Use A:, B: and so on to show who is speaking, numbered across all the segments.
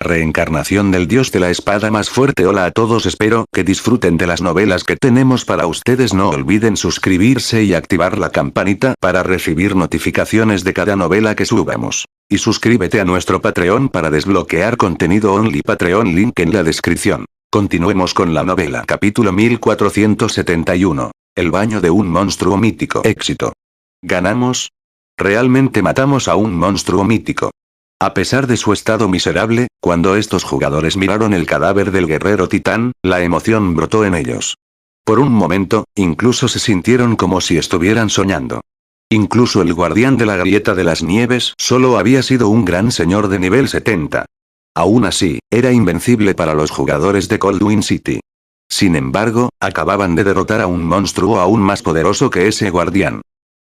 A: reencarnación del dios de la espada más fuerte. Hola a todos, espero que disfruten de las novelas que tenemos para ustedes. No olviden suscribirse y activar la campanita para recibir notificaciones de cada novela que subamos. Y suscríbete a nuestro Patreon para desbloquear contenido only. Patreon, link en la descripción. Continuemos con la novela. Capítulo 1471. El baño de un monstruo mítico. Éxito. ¿Ganamos? Realmente matamos a un monstruo mítico. A pesar de su estado miserable, cuando estos jugadores miraron el cadáver del guerrero titán, la emoción brotó en ellos. Por un momento, incluso se sintieron como si estuvieran soñando. Incluso el guardián de la grieta de las nieves solo había sido un gran señor de nivel 70. Aún así, era invencible para los jugadores de Coldwind City. Sin embargo, acababan de derrotar a un monstruo aún más poderoso que ese guardián.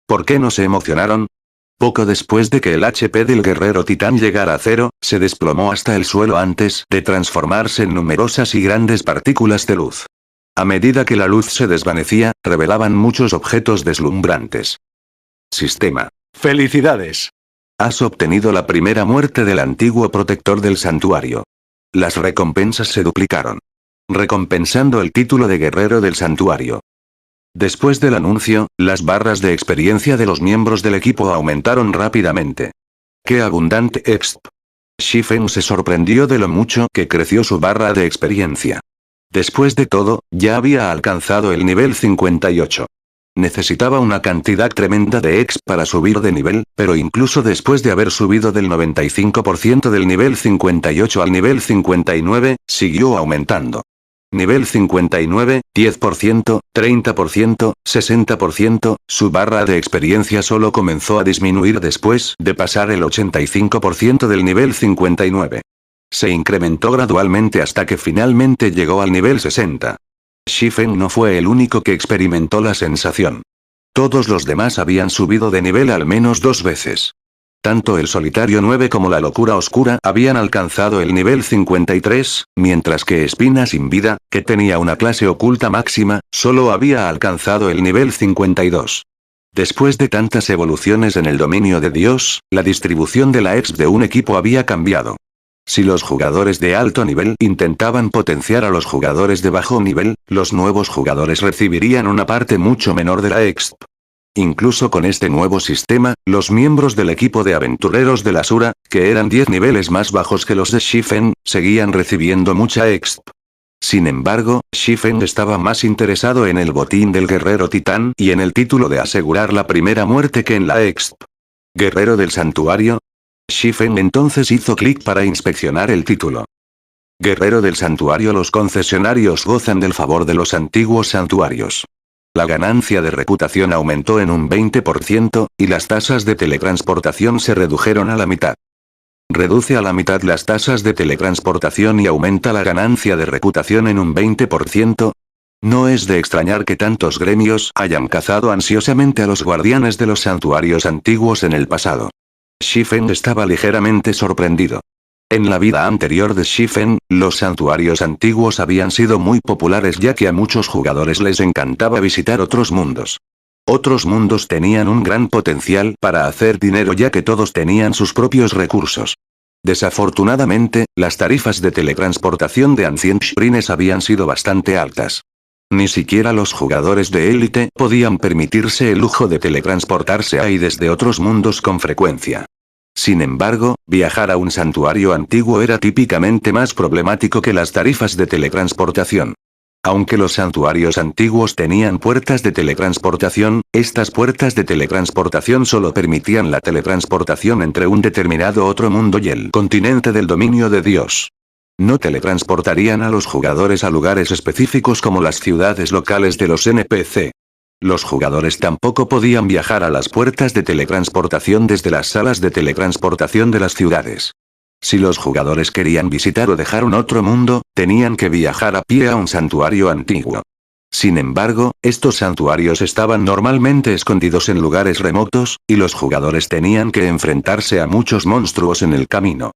A: ¿Por qué no se emocionaron? Poco después de que el HP del guerrero titán llegara a cero, se desplomó hasta el suelo antes de transformarse en numerosas y grandes partículas de luz. A medida que la luz se desvanecía, revelaban muchos objetos deslumbrantes. Sistema. ¡Felicidades! Has obtenido la primera muerte del antiguo protector del santuario. Las recompensas se duplicaron, recompensando el título de guerrero del santuario. Después del anuncio, las barras de experiencia de los miembros del equipo aumentaron rápidamente. ¡Qué abundante exp! Shifen se sorprendió de lo mucho que creció su barra de experiencia. Después de todo, ya había alcanzado el nivel 58. Necesitaba una cantidad tremenda de exp para subir de nivel, pero incluso después de haber subido del 95% del nivel 58 al nivel 59, siguió aumentando. Nivel 59, 10%, 30%, 60%, su barra de experiencia solo comenzó a disminuir después de pasar el 85% del nivel 59. Se incrementó gradualmente hasta que finalmente llegó al nivel 60. Shifen no fue el único que experimentó la sensación. Todos los demás habían subido de nivel al menos 2 veces. Tanto el Solitario 9 como la Locura Oscura habían alcanzado el nivel 53, mientras que Espina sin Vida, que tenía una clase oculta máxima, solo había alcanzado el nivel 52. Después de tantas evoluciones en el dominio de Dios, la distribución de la exp de un equipo había cambiado. Si los jugadores de alto nivel intentaban potenciar a los jugadores de bajo nivel, los nuevos jugadores recibirían una parte mucho menor de la exp. Incluso con este nuevo sistema, los miembros del equipo de aventureros de la Asura, que eran 10 niveles más bajos que los de Shifen, seguían recibiendo mucha exp. Sin embargo, Shifen estaba más interesado en el botín del guerrero titán y en el título de asegurar la primera muerte que en la exp. ¿Guerrero del santuario? Shifen entonces hizo clic para inspeccionar el título. Guerrero del santuario. Los concesionarios gozan del favor de los antiguos santuarios. La ganancia de reputación aumentó en un 20%, y las tasas de teletransportación se redujeron a la mitad. Reduce a la mitad las tasas de teletransportación y aumenta la ganancia de reputación en un 20%. No es de extrañar que tantos gremios hayan cazado ansiosamente a los guardianes de los santuarios antiguos en el pasado. Shifen estaba ligeramente sorprendido. En la vida anterior de Shifen, los santuarios antiguos habían sido muy populares ya que a muchos jugadores les encantaba visitar otros mundos. Otros mundos tenían un gran potencial para hacer dinero ya que todos tenían sus propios recursos. Desafortunadamente, las tarifas de teletransportación de Ancient Shrines habían sido bastante altas. Ni siquiera los jugadores de élite podían permitirse el lujo de teletransportarse a y desde otros mundos con frecuencia. Sin embargo, viajar a un santuario antiguo era típicamente más problemático que las tarifas de teletransportación. Aunque los santuarios antiguos tenían puertas de teletransportación, estas puertas de teletransportación solo permitían la teletransportación entre un determinado otro mundo y el continente del dominio de Dios. No teletransportarían a los jugadores a lugares específicos como las ciudades locales de los NPC. Los jugadores tampoco podían viajar a las puertas de teletransportación desde las salas de teletransportación de las ciudades. Si los jugadores querían visitar o dejar un otro mundo, tenían que viajar a pie a un santuario antiguo. Sin embargo, estos santuarios estaban normalmente escondidos en lugares remotos, y los jugadores tenían que enfrentarse a muchos monstruos en el camino.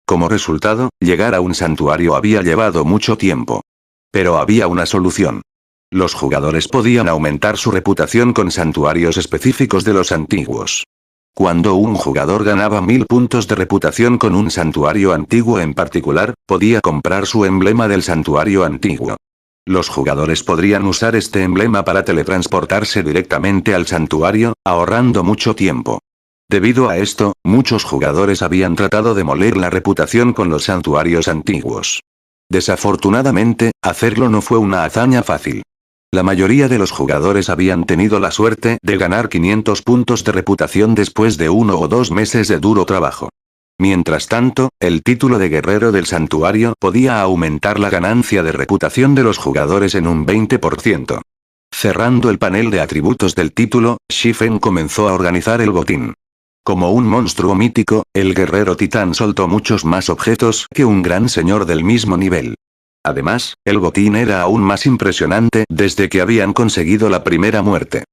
A: Como resultado, llegar a un santuario había llevado mucho tiempo. Pero había una solución. Los jugadores podían aumentar su reputación con santuarios específicos de los antiguos. Cuando un jugador ganaba 1000 puntos de reputación con un santuario antiguo en particular, podía comprar su emblema del santuario antiguo. Los jugadores podrían usar este emblema para teletransportarse directamente al santuario, ahorrando mucho tiempo. Debido a esto, muchos jugadores habían tratado de moler la reputación con los santuarios antiguos. Desafortunadamente, hacerlo no fue una hazaña fácil. La mayoría de los jugadores habían tenido la suerte de ganar 500 puntos de reputación después de 1 o 2 meses de duro trabajo. Mientras tanto, el título de guerrero del santuario podía aumentar la ganancia de reputación de los jugadores en un 20%. Cerrando el panel de atributos del título, Shifen comenzó a organizar el botín. Como un monstruo mítico, el guerrero titán soltó muchos más objetos que un gran señor del mismo nivel. Además, el botín era aún más impresionante desde que habían conseguido la primera muerte.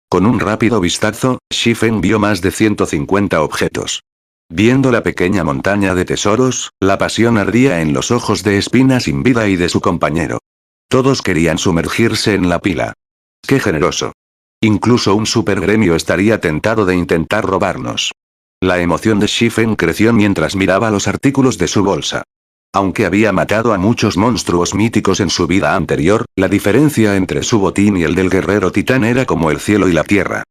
A: Con un rápido vistazo, Shifen vio más de 150 objetos. Viendo la pequeña montaña de tesoros, la pasión ardía en los ojos de Espina sin vida y de su compañero. Todos querían sumergirse en la pila. ¡Qué generoso! Incluso un supergremio estaría tentado de intentar robarnos. La emoción de Shifen creció mientras miraba los artículos de su bolsa. Aunque había matado a muchos monstruos míticos en su vida anterior, la diferencia entre su botín y el del guerrero titán era como el cielo y la tierra.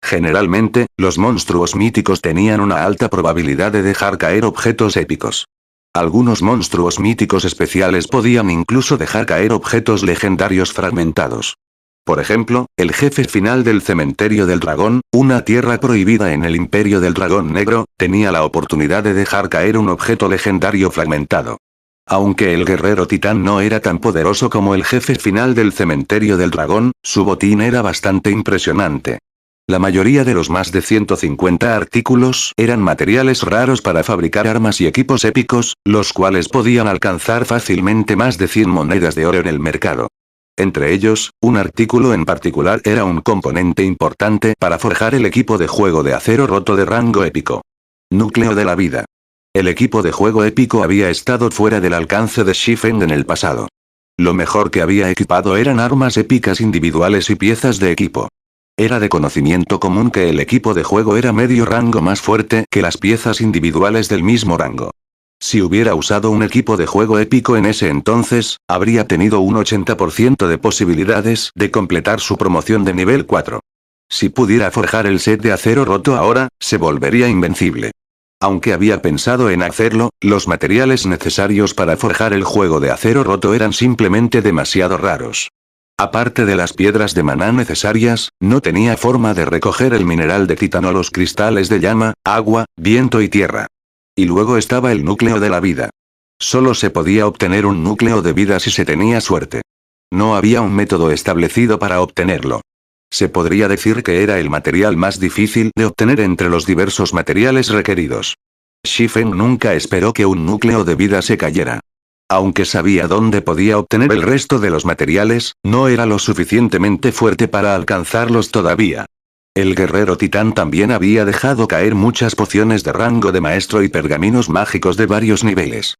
A: Generalmente, los monstruos míticos tenían una alta probabilidad de dejar caer objetos épicos. Algunos monstruos míticos especiales podían incluso dejar caer objetos legendarios fragmentados. Por ejemplo, el jefe final del Cementerio del Dragón, una tierra prohibida en el Imperio del Dragón Negro, tenía la oportunidad de dejar caer un objeto legendario fragmentado. Aunque el guerrero titán no era tan poderoso como el jefe final del Cementerio del Dragón, su botín era bastante impresionante. La mayoría de los más de 150 artículos eran materiales raros para fabricar armas y equipos épicos, los cuales podían alcanzar fácilmente más de 100 monedas de oro en el mercado. Entre ellos, un artículo en particular era un componente importante para forjar el equipo de juego de acero roto de rango épico. Núcleo de la vida. El equipo de juego épico había estado fuera del alcance de Shifen en el pasado. Lo mejor que había equipado eran armas épicas individuales y piezas de equipo. Era de conocimiento común que el equipo de juego era medio rango más fuerte que las piezas individuales del mismo rango. Si hubiera usado un equipo de juego épico en ese entonces, habría tenido un 80% de posibilidades de completar su promoción de nivel 4. Si pudiera forjar el set de acero roto ahora, se volvería invencible. Aunque había pensado en hacerlo, los materiales necesarios para forjar el juego de acero roto eran simplemente demasiado raros. Aparte de las piedras de maná necesarias, no tenía forma de recoger el mineral de titano o los cristales de llama, agua, viento y tierra. Y luego estaba el núcleo de la vida. Solo se podía obtener un núcleo de vida si se tenía suerte. No había un método establecido para obtenerlo. Se podría decir que era el material más difícil de obtener entre los diversos materiales requeridos. Shifen nunca esperó que un núcleo de vida se cayera. Aunque sabía dónde podía obtener el resto de los materiales, no era lo suficientemente fuerte para alcanzarlos todavía. El guerrero titán también había dejado caer muchas pociones de rango de maestro y pergaminos mágicos de varios niveles.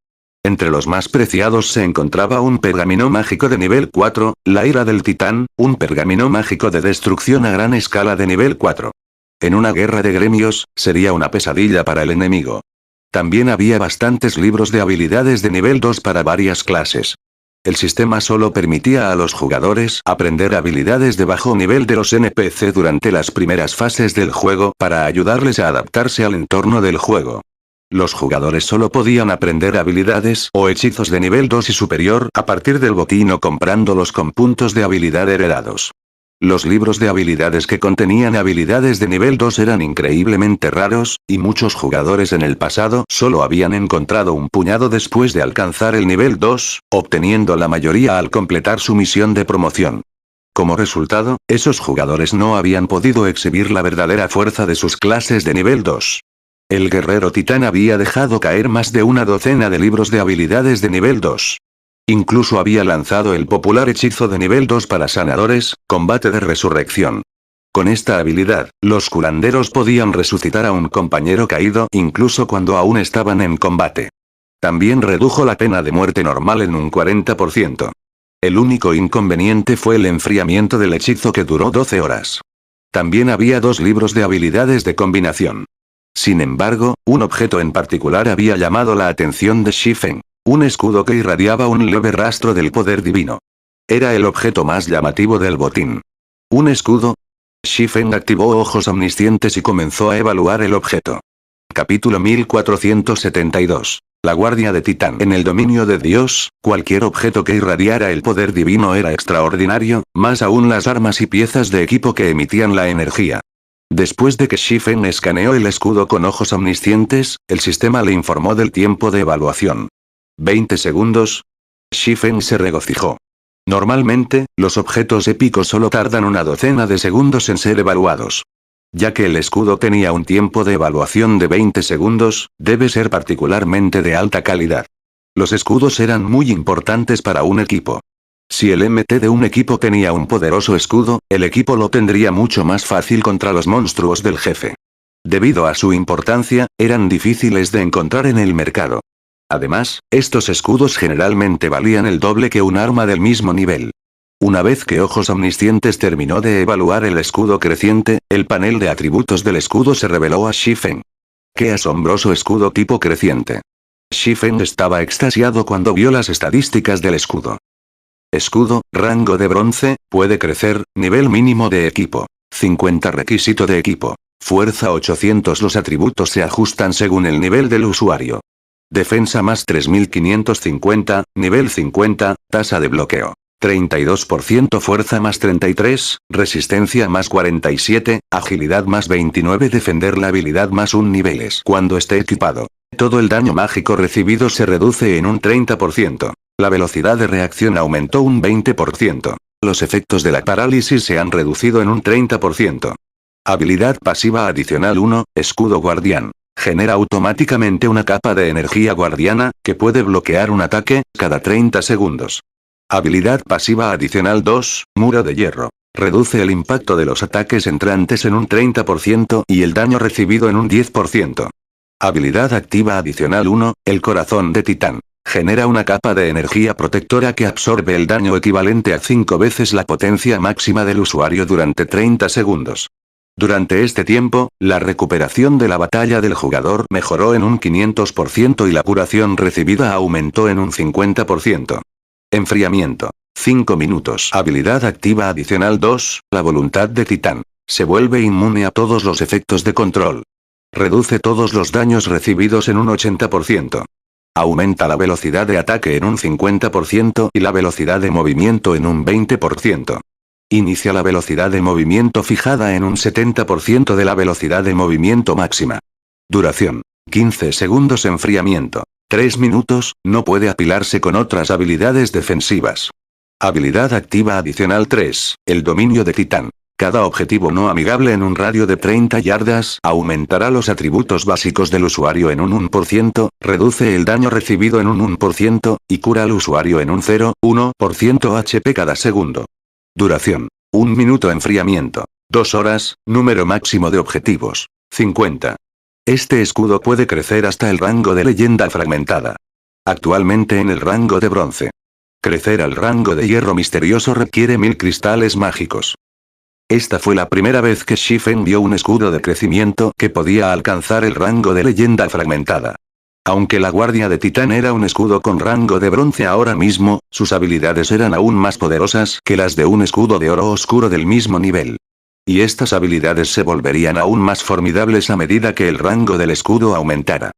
A: Entre los más preciados se encontraba un pergamino mágico de nivel 4, la ira del titán, un pergamino mágico de destrucción a gran escala de nivel 4. En una guerra de gremios, sería una pesadilla para el enemigo. También había bastantes libros de habilidades de nivel 2 para varias clases. El sistema solo permitía a los jugadores aprender habilidades de bajo nivel de los NPC durante las primeras fases del juego para ayudarles a adaptarse al entorno del juego. Los jugadores solo podían aprender habilidades o hechizos de nivel 2 y superior a partir del botín o comprándolos con puntos de habilidad heredados. Los libros de habilidades que contenían habilidades de nivel 2 eran increíblemente raros, y muchos jugadores en el pasado solo habían encontrado un puñado después de alcanzar el nivel 2, obteniendo la mayoría al completar su misión de promoción. Como resultado, esos jugadores no habían podido exhibir la verdadera fuerza de sus clases de nivel 2. El guerrero titán había dejado caer más de una docena de libros de habilidades de nivel 2. Incluso había lanzado el popular hechizo de nivel 2 para sanadores, combate de resurrección. Con esta habilidad, los curanderos podían resucitar a un compañero caído incluso cuando aún estaban en combate. También redujo la pena de muerte normal en un 40%. El único inconveniente fue el enfriamiento del hechizo que duró 12 horas. También había 2 libros de habilidades de combinación. Sin embargo, un objeto en particular había llamado la atención de Shifen. Un escudo que irradiaba un leve rastro del poder divino. Era el objeto más llamativo del botín. ¿Un escudo? Shifen activó ojos omniscientes y comenzó a evaluar el objeto. Capítulo 1472. La guardia de Titán. En el dominio de Dios, cualquier objeto que irradiara el poder divino era extraordinario, más aún las armas y piezas de equipo que emitían la energía. Después de que Shifen escaneó el escudo con ojos omniscientes, el sistema le informó del tiempo de evaluación. 20 segundos. Shifen se regocijó. Normalmente, los objetos épicos solo tardan una docena de segundos en ser evaluados. Ya que el escudo tenía un tiempo de evaluación de 20 segundos, debe ser particularmente de alta calidad. Los escudos eran muy importantes para un equipo. Si el MT de un equipo tenía un poderoso escudo, el equipo lo tendría mucho más fácil contra los monstruos del jefe. Debido a su importancia, eran difíciles de encontrar en el mercado. Además, estos escudos generalmente valían el doble que un arma del mismo nivel. Una vez que Ojos Omniscientes terminó de evaluar el escudo creciente, el panel de atributos del escudo se reveló a Shifen. ¡Qué asombroso escudo tipo creciente! Shifen estaba extasiado cuando vio las estadísticas del escudo. Escudo, rango de bronce, puede crecer, nivel mínimo de equipo. 50 requisito de equipo. Fuerza 800. Los atributos se ajustan según el nivel del usuario. Defensa más 3550, nivel 50, tasa de bloqueo. 32%, fuerza más 33, resistencia más 47, agilidad más 29, defender la habilidad más 1 niveles. Cuando esté equipado, todo el daño mágico recibido se reduce en un 30%. La velocidad de reacción aumentó un 20%. Los efectos de la parálisis se han reducido en un 30%. Habilidad pasiva adicional 1, escudo guardián. Genera automáticamente una capa de energía guardiana, que puede bloquear un ataque, cada 30 segundos. Habilidad pasiva adicional 2, muro de hierro. Reduce el impacto de los ataques entrantes en un 30% y el daño recibido en un 10%. Habilidad activa adicional 1, el corazón de titán. Genera una capa de energía protectora que absorbe el daño equivalente a 5 veces la potencia máxima del usuario durante 30 segundos. Durante este tiempo, la recuperación de la batalla del jugador mejoró en un 500% y la curación recibida aumentó en un 50%. Enfriamiento. 5 minutos. Habilidad activa adicional 2, la voluntad de titán. Se vuelve inmune a todos los efectos de control. Reduce todos los daños recibidos en un 80%. Aumenta la velocidad de ataque en un 50% y la velocidad de movimiento en un 20%. Inicia la velocidad de movimiento fijada en un 70% de la velocidad de movimiento máxima. Duración. 15 segundos. Enfriamiento. 3 minutos, no puede apilarse con otras habilidades defensivas. Habilidad activa adicional 3, el dominio de titán. Cada objetivo no amigable en un radio de 30 yardas aumentará los atributos básicos del usuario en un 1%, reduce el daño recibido en un 1%, y cura al usuario en un 0,1% HP cada segundo. Duración. 1 minuto. Enfriamiento. 2 horas, número máximo de objetivos. 50. Este escudo puede crecer hasta el rango de leyenda fragmentada. Actualmente en el rango de bronce. Crecer al rango de hierro misterioso requiere 1000 cristales mágicos. Esta fue la primera vez que Shifen vio un escudo de crecimiento que podía alcanzar el rango de leyenda fragmentada. Aunque la guardia de titán era un escudo con rango de bronce ahora mismo, sus habilidades eran aún más poderosas que las de un escudo de oro oscuro del mismo nivel. Y estas habilidades se volverían aún más formidables a medida que el rango del escudo aumentara.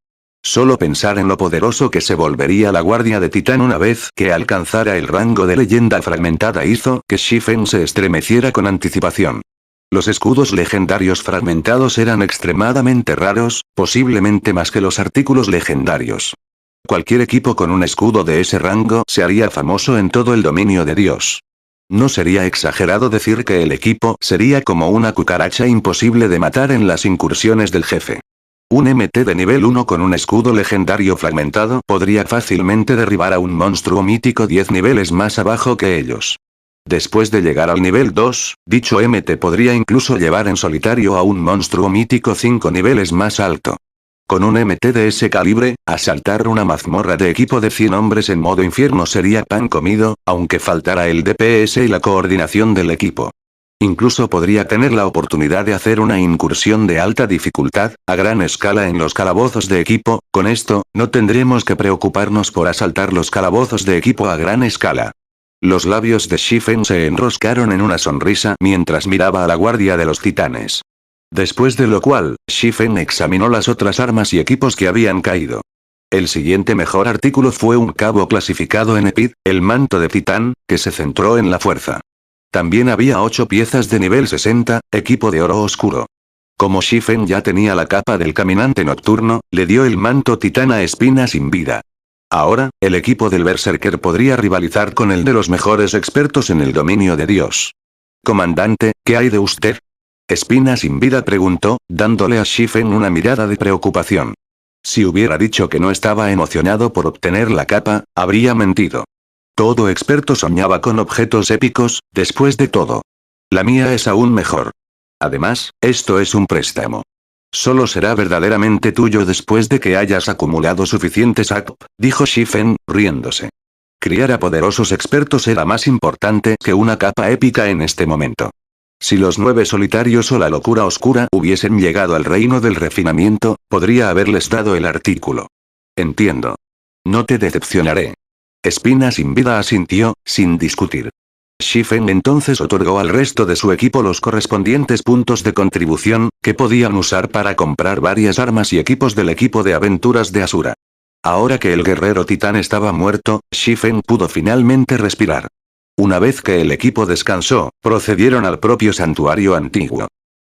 A: Solo pensar en lo poderoso que se volvería la guardia de titán una vez que alcanzara el rango de leyenda fragmentada hizo que Shifen se estremeciera con anticipación. Los escudos legendarios fragmentados eran extremadamente raros, posiblemente más que los artículos legendarios. Cualquier equipo con un escudo de ese rango se haría famoso en todo el dominio de Dios. No sería exagerado decir que el equipo sería como una cucaracha imposible de matar en las incursiones del jefe. Un MT de nivel 1 con un escudo legendario fragmentado podría fácilmente derribar a un monstruo mítico 10 niveles más abajo que ellos. Después de llegar al nivel 2, dicho MT podría incluso llevar en solitario a un monstruo mítico 5 niveles más alto. Con un MT de ese calibre, asaltar una mazmorra de equipo de 100 hombres en modo infierno sería pan comido, aunque faltara el DPS y la coordinación del equipo. Incluso podría tener la oportunidad de hacer una incursión de alta dificultad, a gran escala en los calabozos de equipo. Con esto, no tendremos que preocuparnos por asaltar los calabozos de equipo a gran escala. Los labios de Shifen se enroscaron en una sonrisa mientras miraba a la guardia de los titanes. Después de lo cual, Shifen examinó las otras armas y equipos que habían caído. El siguiente mejor artículo fue un cabo clasificado en Epid, el manto de titán, que se centró en la fuerza. También había 8 piezas de nivel 60, equipo de oro oscuro. Como Shifen ya tenía la capa del caminante nocturno, le dio el manto titán a Espina sin vida. Ahora, el equipo del Berserker podría rivalizar con el de los mejores expertos en el dominio de Dios. Comandante, ¿qué hay de usted? Espina sin vida preguntó, dándole a Shifen una mirada de preocupación. Si hubiera dicho que no estaba emocionado por obtener la capa, habría mentido. Todo experto soñaba con objetos épicos, después de todo. La mía es aún mejor. Además, esto es un préstamo. Solo será verdaderamente tuyo después de que hayas acumulado suficientes ACP, dijo Shifen, riéndose. Criar a poderosos expertos era más importante que una capa épica en este momento. Si los 9 solitarios o la locura oscura hubiesen llegado al reino del refinamiento, podría haberles dado el artículo. Entiendo. No te decepcionaré. Espina sin vida asintió, sin discutir. Shifen entonces otorgó al resto de su equipo los correspondientes puntos de contribución, que podían usar para comprar varias armas y equipos del equipo de aventuras de Asura. Ahora que el guerrero titán estaba muerto, Shifen pudo finalmente respirar. Una vez que el equipo descansó, procedieron al propio santuario antiguo.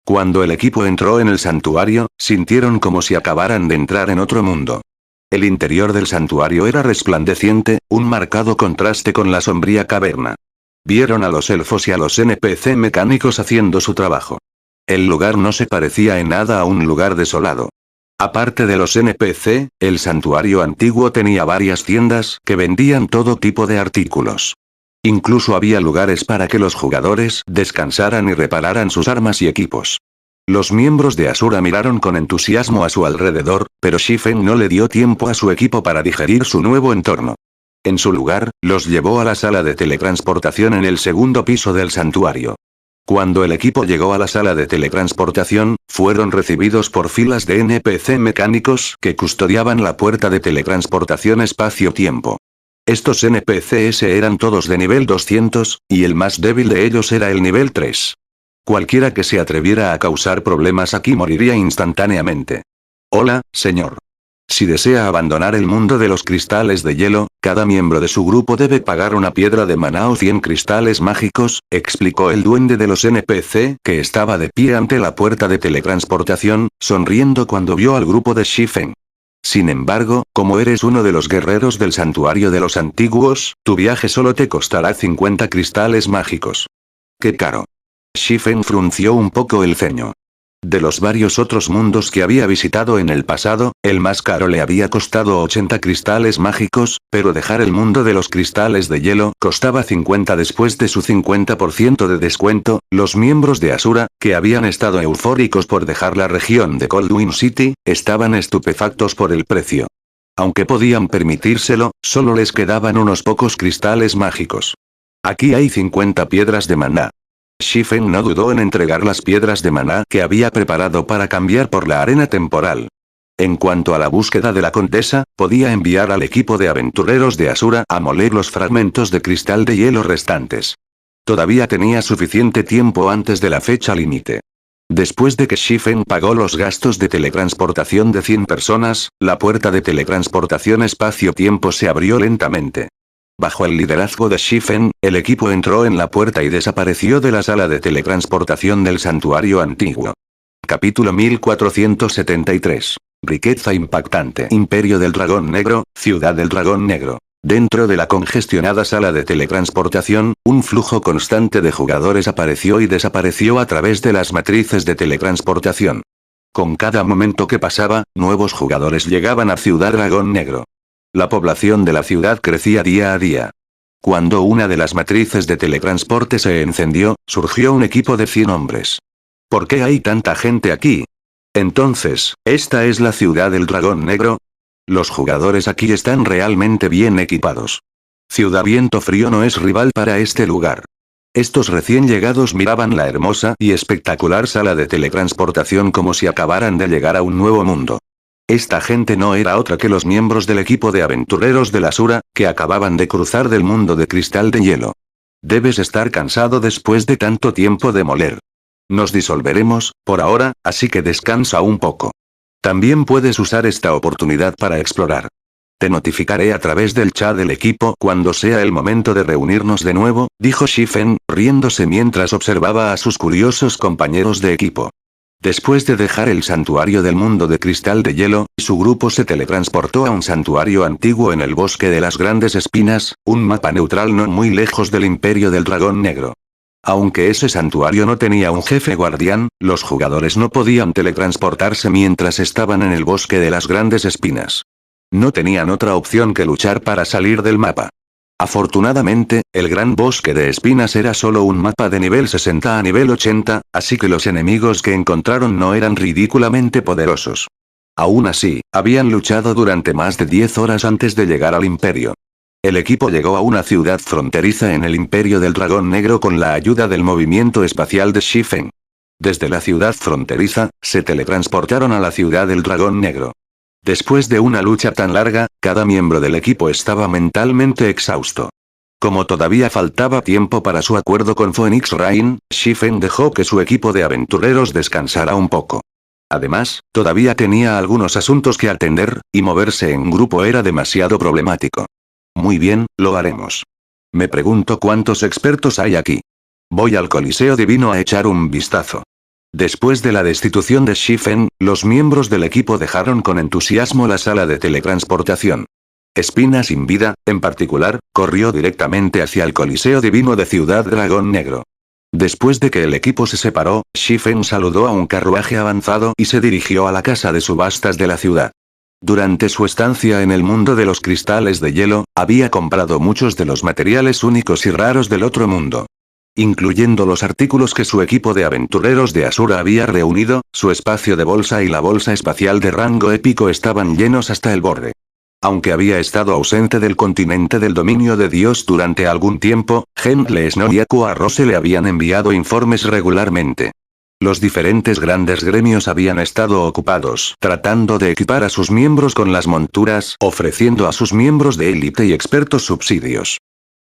A: Cuando el equipo entró en el santuario, sintieron como si acabaran de entrar en otro mundo. El interior del santuario era resplandeciente, un marcado contraste con la sombría caverna. Vieron a los elfos y a los NPC mecánicos haciendo su trabajo. El lugar no se parecía en nada a un lugar desolado. Aparte de los NPC, el santuario antiguo tenía varias tiendas que vendían todo tipo de artículos. Incluso había lugares para que los jugadores descansaran y repararan sus armas y equipos. Los miembros de Asura miraron con entusiasmo a su alrededor, pero Shifen no le dio tiempo a su equipo para digerir su nuevo entorno. En su lugar, los llevó a la sala de teletransportación en el segundo piso del santuario. Cuando el equipo llegó a la sala de teletransportación, fueron recibidos por filas de NPC mecánicos que custodiaban la puerta de teletransportación espacio-tiempo. Estos NPCs eran todos de nivel 200, y el más débil de ellos era el nivel 3. Cualquiera que se atreviera a causar problemas aquí moriría instantáneamente. Hola, señor. Si desea abandonar el mundo de los cristales de hielo, cada miembro de su grupo debe pagar una piedra de maná o 100 cristales mágicos, explicó el duende de los NPC, que estaba de pie ante la puerta de teletransportación, sonriendo cuando vio al grupo de Shifen. Sin embargo, como eres uno de los guerreros del santuario de los antiguos, tu viaje solo te costará 50 cristales mágicos. ¡Qué caro! Shifen frunció un poco el ceño. De los varios otros mundos que había visitado en el pasado, el más caro le había costado 80 cristales mágicos, pero dejar el mundo de los cristales de hielo costaba 50 después de su 50% de descuento. Los miembros de Asura, que habían estado eufóricos por dejar la región de Coldwind City, estaban estupefactos por el precio. Aunque podían permitírselo, solo les quedaban unos pocos cristales mágicos. Aquí hay 50 piedras de maná. Shifen no dudó en entregar las piedras de maná que había preparado para cambiar por la arena temporal. En cuanto a la búsqueda de la condesa, podía enviar al equipo de aventureros de Asura a moler los fragmentos de cristal de hielo restantes. Todavía tenía suficiente tiempo antes de la fecha límite. Después de que Shifen pagó los gastos de teletransportación de 100 personas, la puerta de teletransportación espacio-tiempo se abrió lentamente. Bajo el liderazgo de Shifen, el equipo entró en la puerta y desapareció de la sala de teletransportación del santuario antiguo. Capítulo 1473. Riqueza impactante. Imperio del Dragón Negro, Ciudad del Dragón Negro. Dentro de la congestionada sala de teletransportación, un flujo constante de jugadores apareció y desapareció a través de las matrices de teletransportación. Con cada momento que pasaba, nuevos jugadores llegaban a Ciudad Dragón Negro. La población de la ciudad crecía día a día. Cuando una de las matrices de teletransporte se encendió, surgió un equipo de 100 hombres. ¿Por qué hay tanta gente aquí? Entonces, ¿esta es la ciudad del Dragón Negro? Los jugadores aquí están realmente bien equipados. Ciudad Viento Frío no es rival para este lugar. Estos recién llegados miraban la hermosa y espectacular sala de teletransportación como si acabaran de llegar a un nuevo mundo. Esta gente no era otra que los miembros del equipo de aventureros de la Asura, que acababan de cruzar del mundo de cristal de hielo. Debes estar cansado después de tanto tiempo de moler. Nos disolveremos, por ahora, así que descansa un poco. También puedes usar esta oportunidad para explorar. Te notificaré a través del chat del equipo cuando sea el momento de reunirnos de nuevo, dijo Shifen, riéndose mientras observaba a sus curiosos compañeros de equipo. Después de dejar el santuario del mundo de cristal de hielo, su grupo se teletransportó a un santuario antiguo en el bosque de las grandes espinas, un mapa neutral no muy lejos del imperio del dragón negro. Aunque ese santuario no tenía un jefe guardián, los jugadores no podían teletransportarse mientras estaban en el bosque de las grandes espinas. No tenían otra opción que luchar para salir del mapa. Afortunadamente, el gran bosque de espinas era solo un mapa de nivel 60 a nivel 80, así que los enemigos que encontraron no eran ridículamente poderosos. Aún así, habían luchado durante más de 10 horas antes de llegar al imperio. El equipo llegó a una ciudad fronteriza en el imperio del dragón negro con la ayuda del movimiento espacial de Shifen. Desde la ciudad fronteriza, se teletransportaron a la ciudad del dragón negro. Después de una lucha tan larga, cada miembro del equipo estaba mentalmente exhausto. Como todavía faltaba tiempo para su acuerdo con Phoenix Rain, Shifen dejó que su equipo de aventureros descansara un poco. Además, todavía tenía algunos asuntos que atender, y moverse en grupo era demasiado problemático. Muy bien, lo haremos. Me pregunto cuántos expertos hay aquí. Voy al Coliseo Divino a echar un vistazo. Después de la destitución de Shifen, los miembros del equipo dejaron con entusiasmo la sala de teletransportación. Espina sin vida, en particular, corrió directamente hacia el Coliseo Divino de Ciudad Dragón Negro. Después de que el equipo se separó, Shifen saludó a un carruaje avanzado y se dirigió a la casa de subastas de la ciudad. Durante su estancia en el mundo de los cristales de hielo, había comprado muchos de los materiales únicos y raros del otro mundo. Incluyendo los artículos que su equipo de aventureros de Asura había reunido, su espacio de bolsa y la bolsa espacial de rango épico estaban llenos hasta el borde. Aunque había estado ausente del continente del dominio de Dios durante algún tiempo, Gentle Snow y Aqua Rose le habían enviado informes regularmente. Los diferentes grandes gremios habían estado ocupados tratando de equipar a sus miembros con las monturas, ofreciendo a sus miembros de élite y expertos subsidios.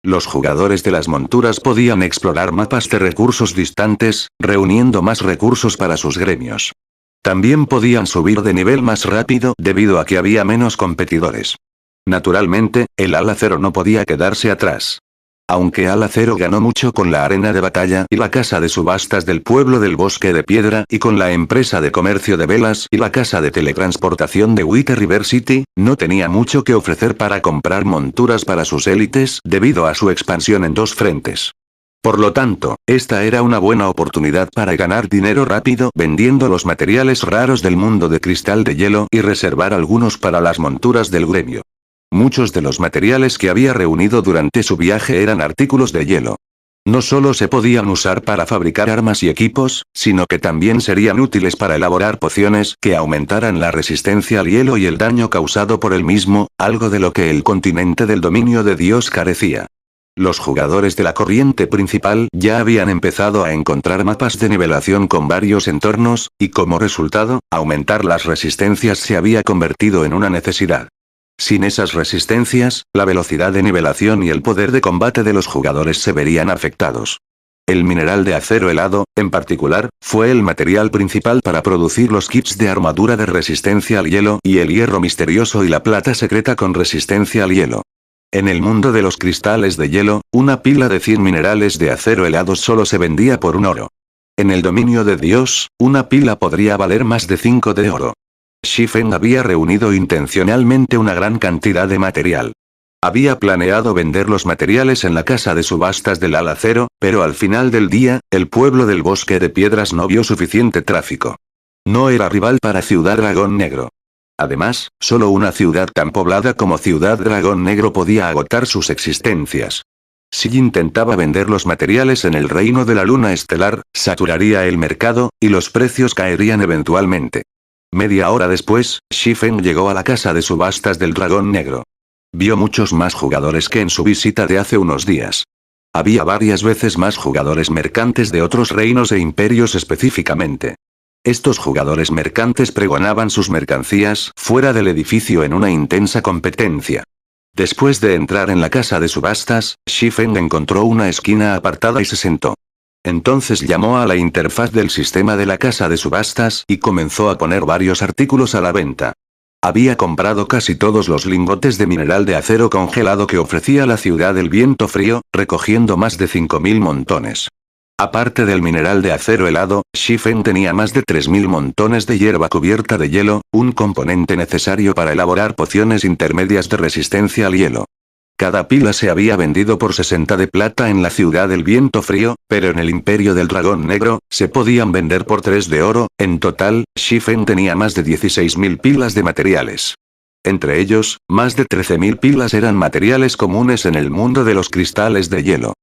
A: Los jugadores de las monturas podían explorar mapas de recursos distantes, reuniendo más recursos para sus gremios. También podían subir de nivel más rápido debido a que había menos competidores. Naturalmente, el Ala Cero no podía quedarse atrás. Aunque Ala Cero ganó mucho con la arena de batalla y la casa de subastas del pueblo del bosque de piedra y con la empresa de comercio de velas y la casa de teletransportación de White River City, no tenía mucho que ofrecer para comprar monturas para sus élites debido a su expansión en dos frentes. Por lo tanto, esta era una buena oportunidad para ganar dinero rápido vendiendo los materiales raros del mundo de cristal de hielo y reservar algunos para las monturas del gremio. Muchos de los materiales que había reunido durante su viaje eran artículos de hielo. No solo se podían usar para fabricar armas y equipos, sino que también serían útiles para elaborar pociones que aumentaran la resistencia al hielo y el daño causado por el mismo, algo de lo que el continente del dominio de Dios carecía. Los jugadores de la corriente principal ya habían empezado a encontrar mapas de nivelación con varios entornos, y como resultado, aumentar las resistencias se había convertido en una necesidad. Sin esas resistencias, la velocidad de nivelación y el poder de combate de los jugadores se verían afectados. El mineral de acero helado, en particular, fue el material principal para producir los kits de armadura de resistencia al hielo y el hierro misterioso y la plata secreta con resistencia al hielo. En el mundo de los cristales de hielo, una pila de 100 minerales de acero helado solo se vendía por un oro. En el dominio de Dios, una pila podría valer más de 5 de oro. Shifen había reunido intencionalmente una gran cantidad de material. Había planeado vender los materiales en la casa de subastas del Ala Cero, pero al final del día, el pueblo del bosque de piedras no vio suficiente tráfico. No era rival para Ciudad Dragón Negro. Además, solo una ciudad tan poblada como Ciudad Dragón Negro podía agotar sus existencias. Si intentaba vender los materiales en el reino de la luna estelar, saturaría el mercado, y los precios caerían eventualmente. Media hora después, Shifen llegó a la casa de subastas del Dragón Negro. Vio muchos más jugadores que en su visita de hace unos días. Había varias veces más jugadores mercantes de otros reinos e imperios específicamente. Estos jugadores mercantes pregonaban sus mercancías fuera del edificio en una intensa competencia. Después de entrar en la casa de subastas, Shifen encontró una esquina apartada y se sentó. Entonces llamó a la interfaz del sistema de la casa de subastas y comenzó a poner varios artículos a la venta. Había comprado casi todos los lingotes de mineral de acero congelado que ofrecía la ciudad del viento frío, recogiendo más de 5.000 montones. Aparte del mineral de acero helado, Shifen tenía más de 3.000 montones de hierba cubierta de hielo, un componente necesario para elaborar pociones intermedias de resistencia al hielo. Cada pila se había vendido por 60 de plata en la ciudad del viento frío, pero en el imperio del dragón negro, se podían vender por 3 de oro. En total, Shifen tenía más de 16.000 pilas de materiales. Entre ellos, más de 13.000 pilas eran materiales comunes en el mundo de los cristales de hielo.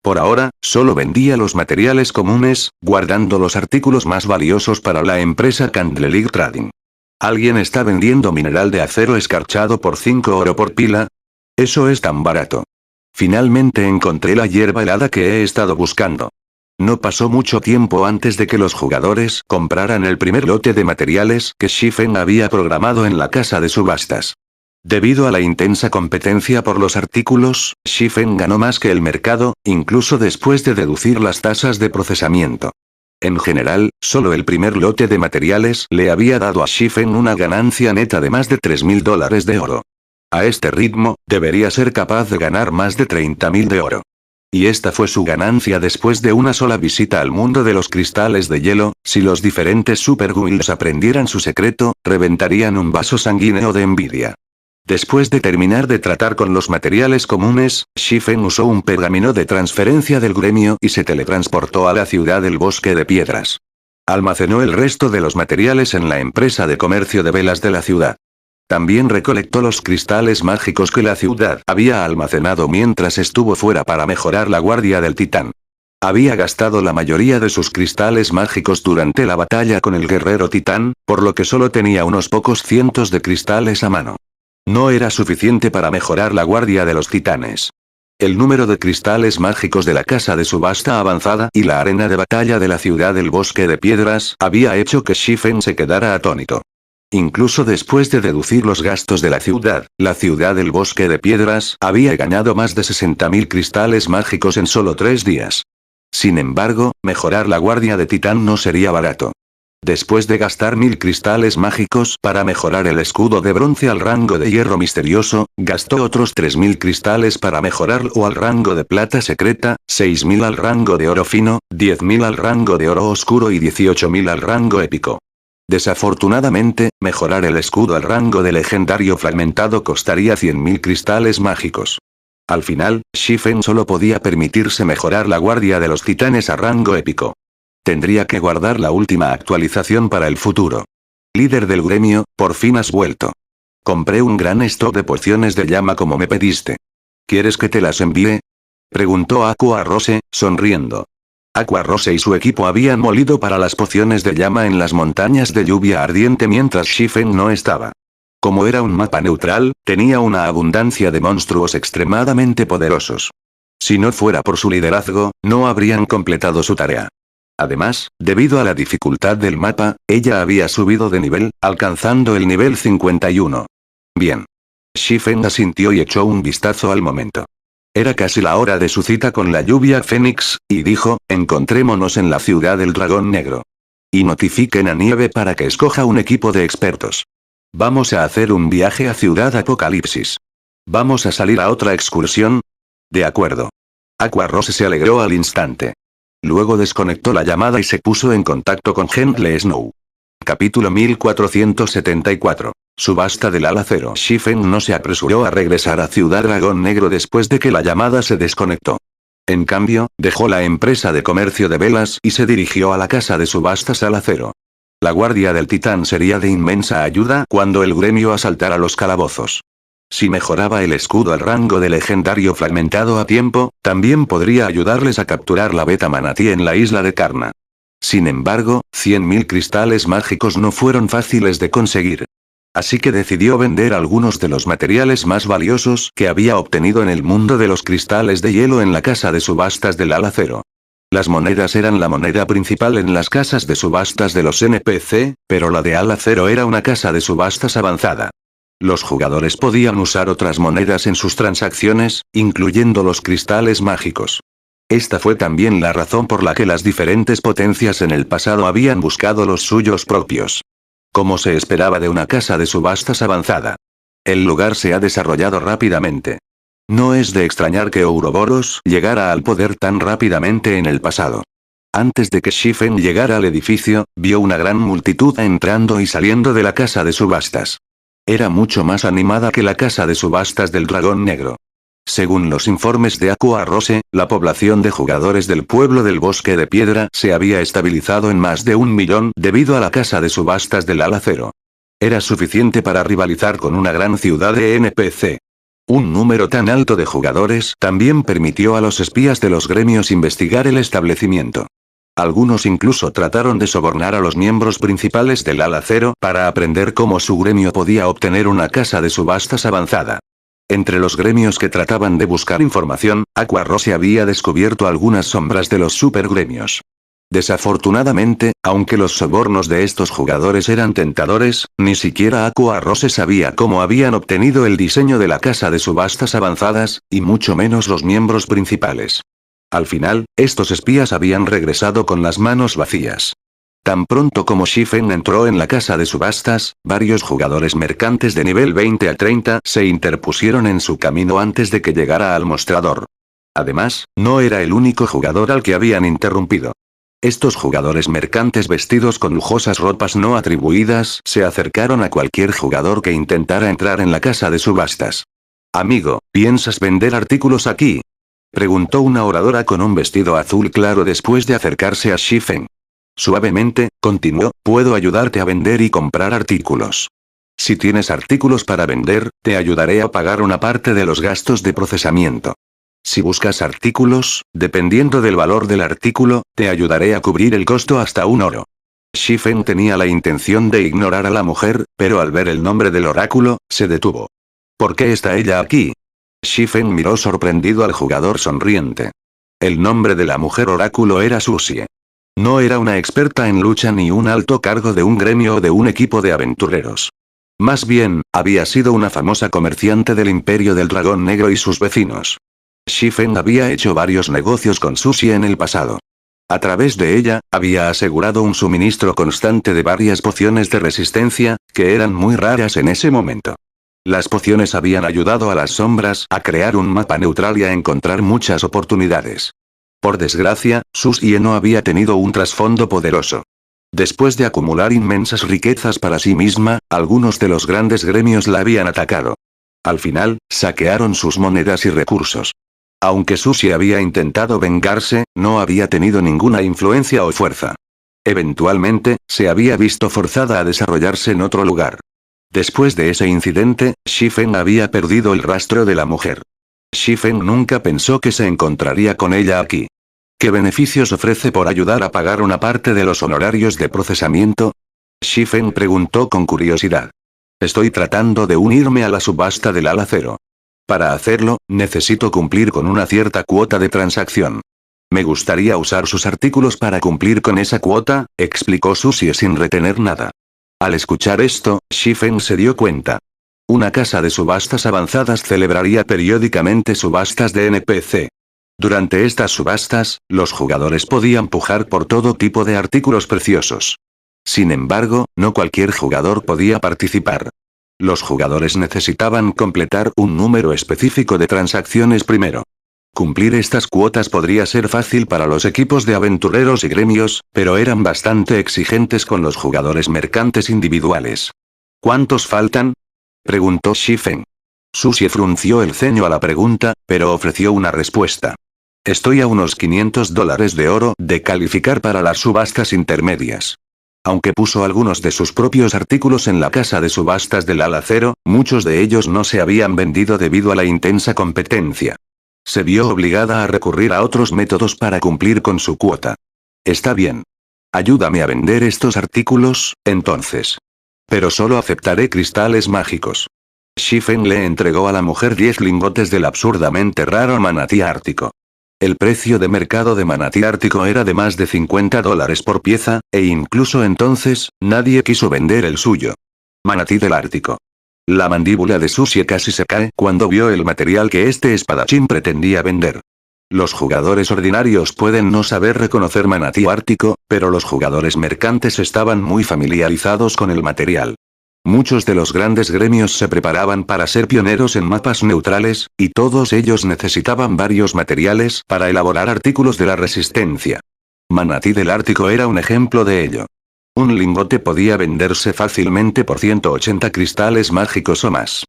A: Por ahora, solo vendía los materiales comunes, guardando los artículos más valiosos para la empresa Candleligh Trading. ¿Alguien está vendiendo mineral de acero escarchado por 5 oro por pila? Eso es tan barato. Finalmente encontré la hierba helada que he estado buscando. No pasó mucho tiempo antes de que los jugadores compraran el primer lote de materiales que Shifen había programado en la casa de subastas. Debido a la intensa competencia por los artículos, Shifen ganó más que el mercado, incluso después de deducir las tasas de procesamiento. En general, solo el primer lote de materiales le había dado a Shifen una ganancia neta de más de 3.000 dólares de oro. A este ritmo, debería ser capaz de ganar más de 30.000 de oro. Y esta fue su ganancia después de una sola visita al mundo de los cristales de hielo. Si los diferentes Super Guilds aprendieran su secreto, reventarían un vaso sanguíneo de envidia. Después de terminar de tratar con los materiales comunes, Shifen usó un pergamino de transferencia del gremio y se teletransportó a la ciudad del bosque de piedras. Almacenó el resto de los materiales en la empresa de comercio de velas de la ciudad. También recolectó los cristales mágicos que la ciudad había almacenado mientras estuvo fuera para mejorar la guardia del titán. Había gastado la mayoría de sus cristales mágicos durante la batalla con el guerrero titán, por lo que solo tenía unos pocos cientos de cristales a mano. No era suficiente para mejorar la guardia de los titanes. El número de cristales mágicos de la casa de subasta avanzada y la arena de batalla de la ciudad del bosque de piedras había hecho que Shifen se quedara atónito. Incluso después de deducir los gastos de la ciudad del bosque de piedras había ganado más de 60.000 cristales mágicos en solo 3 días. Sin embargo, mejorar la guardia de titán no sería barato. Después de gastar 1.000 cristales mágicos para mejorar el escudo de bronce al rango de hierro misterioso, gastó otros 3.000 cristales para mejorarlo al rango de plata secreta, 6.000 al rango de oro fino, 10.000 al rango de oro oscuro y 18.000 al rango épico. Desafortunadamente, mejorar el escudo al rango de legendario fragmentado costaría 100.000 cristales mágicos. Al final, Shifen solo podía permitirse mejorar la guardia de los titanes a rango épico. Tendría que guardar la última actualización para el futuro. Líder del gremio, por fin has vuelto. Compré un gran stock de pociones de llama como me pediste. ¿Quieres que te las envíe? Preguntó Aqua Rose, sonriendo. Aqua Rose y su equipo habían molido para las pociones de llama en las montañas de lluvia ardiente mientras Shifen no estaba. Como era un mapa neutral, tenía una abundancia de monstruos extremadamente poderosos. Si no fuera por su liderazgo, no habrían completado su tarea. Además, debido a la dificultad del mapa, ella había subido de nivel, alcanzando el nivel 51. Bien. Shifen asintió y echó un vistazo al momento. Era casi la hora de su cita con la lluvia Fénix, y dijo, encontrémonos en la ciudad del dragón negro. Y notifiquen a Nieve para que escoja un equipo de expertos. Vamos a hacer un viaje a Ciudad Apocalipsis. ¿Vamos a salir a otra excursión? De acuerdo. Aqua Rose se alegró al instante. Luego desconectó la llamada y se puso en contacto con Gentle Snow. Capítulo 1474. Subasta del alacero. Shifen no se apresuró a regresar a Ciudad Dragón Negro después de que la llamada se desconectó. En cambio, dejó la empresa de comercio de velas y se dirigió a la casa de subastas al acero. La guardia del titán sería de inmensa ayuda cuando el gremio asaltara los calabozos. Si mejoraba el escudo al rango de legendario fragmentado a tiempo, también podría ayudarles a capturar la beta manatí en la isla de Karna. Sin embargo, 100.000 cristales mágicos no fueron fáciles de conseguir. Así que decidió vender algunos de los materiales más valiosos que había obtenido en el mundo de los cristales de hielo en la casa de subastas del Ala Cero. Las monedas eran la moneda principal en las casas de subastas de los NPC, pero la de Ala Cero era una casa de subastas avanzada. Los jugadores podían usar otras monedas en sus transacciones, incluyendo los cristales mágicos. Esta fue también la razón por la que las diferentes potencias en el pasado habían buscado los suyos propios. Como se esperaba de una casa de subastas avanzada. El lugar se ha desarrollado rápidamente. No es de extrañar que Ouroboros llegara al poder tan rápidamente en el pasado. Antes de que Shifen llegara al edificio, vio una gran multitud entrando y saliendo de la casa de subastas. Era mucho más animada que la casa de subastas del Dragón Negro. Según los informes de Aqua Rose, la población de jugadores del pueblo del Bosque de Piedra se había estabilizado en más de 1 millón debido a la casa de subastas del Ala Cero. Era suficiente para rivalizar con una gran ciudad de NPC. Un número tan alto de jugadores también permitió a los espías de los gremios investigar el establecimiento. Algunos incluso trataron de sobornar a los miembros principales del Ala Cero para aprender cómo su gremio podía obtener una casa de subastas avanzada. Entre los gremios que trataban de buscar información, Aqua Rose había descubierto algunas sombras de los supergremios. Desafortunadamente, aunque los sobornos de estos jugadores eran tentadores, ni siquiera Aqua Rose sabía cómo habían obtenido el diseño de la casa de subastas avanzadas, y mucho menos los miembros principales. Al final, estos espías habían regresado con las manos vacías. Tan pronto como Shifen entró en la casa de subastas, varios jugadores mercantes de nivel 20 a 30 se interpusieron en su camino antes de que llegara al mostrador. Además, no era el único jugador al que habían interrumpido. Estos jugadores mercantes vestidos con lujosas ropas no atribuidas se acercaron a cualquier jugador que intentara entrar en la casa de subastas. «Amigo, ¿piensas vender artículos aquí?», preguntó una oradora con un vestido azul claro después de acercarse a Shifen. Suavemente, continuó, «Puedo ayudarte a vender y comprar artículos. Si tienes artículos para vender, te ayudaré a pagar una parte de los gastos de procesamiento. Si buscas artículos, dependiendo del valor del artículo, te ayudaré a cubrir el costo hasta 1 oro». Shifen tenía la intención de ignorar a la mujer, pero al ver el nombre del oráculo, se detuvo. «¿Por qué está ella aquí?». Shifen miró sorprendido al jugador sonriente. El nombre de la mujer oráculo era Susie. No era una experta en lucha ni un alto cargo de un gremio o de un equipo de aventureros. Más bien, había sido una famosa comerciante del Imperio del Dragón Negro y sus vecinos. Shifen había hecho varios negocios con Susie en el pasado. A través de ella, había asegurado un suministro constante de varias pociones de resistencia, que eran muy raras en ese momento. Las pociones habían ayudado a las sombras a crear un mapa neutral y a encontrar muchas oportunidades. Por desgracia, Susie no había tenido un trasfondo poderoso. Después de acumular inmensas riquezas para sí misma, algunos de los grandes gremios la habían atacado. Al final, saquearon sus monedas y recursos. Aunque Susie había intentado vengarse, no había tenido ninguna influencia o fuerza. Eventualmente, se había visto forzada a desarrollarse en otro lugar. Después de ese incidente, Shifen había perdido el rastro de la mujer. Shifen nunca pensó que se encontraría con ella aquí. ¿Qué beneficios ofrece por ayudar a pagar una parte de los honorarios de procesamiento? Shifen preguntó con curiosidad. Estoy tratando de unirme a la subasta del Ala Cero. Para hacerlo, necesito cumplir con una cierta cuota de transacción. Me gustaría usar sus artículos para cumplir con esa cuota, explicó Susie sin retener nada. Al escuchar esto, Shifen se dio cuenta. Una casa de subastas avanzadas celebraría periódicamente subastas de NPC. Durante estas subastas, los jugadores podían pujar por todo tipo de artículos preciosos. Sin embargo, no cualquier jugador podía participar. Los jugadores necesitaban completar un número específico de transacciones primero. Cumplir estas cuotas podría ser fácil para los equipos de aventureros y gremios, pero eran bastante exigentes con los jugadores mercantes individuales. ¿Cuántos faltan?, preguntó Shifen. Susie frunció el ceño a la pregunta, pero ofreció una respuesta. Estoy a unos $500 de oro de calificar para las subastas intermedias. Aunque puso algunos de sus propios artículos en la casa de subastas del Ala Cero, muchos de ellos no se habían vendido debido a la intensa competencia. Se vio obligada a recurrir a otros métodos para cumplir con su cuota. Está bien. Ayúdame a vender estos artículos, entonces. Pero solo aceptaré cristales mágicos. Shifen le entregó a la mujer 10 lingotes del absurdamente raro manatí ártico. El precio de mercado de manatí ártico era de más de $50 por pieza, e incluso entonces, nadie quiso vender el suyo. Manatí del Ártico. La mandíbula de Susie casi se cae cuando vio el material que este espadachín pretendía vender. Los jugadores ordinarios pueden no saber reconocer manatí ártico, pero los jugadores mercantes estaban muy familiarizados con el material. Muchos de los grandes gremios se preparaban para ser pioneros en mapas neutrales, y todos ellos necesitaban varios materiales para elaborar artículos de la resistencia. Manatí del Ártico era un ejemplo de ello. Un lingote podía venderse fácilmente por 180 cristales mágicos o más.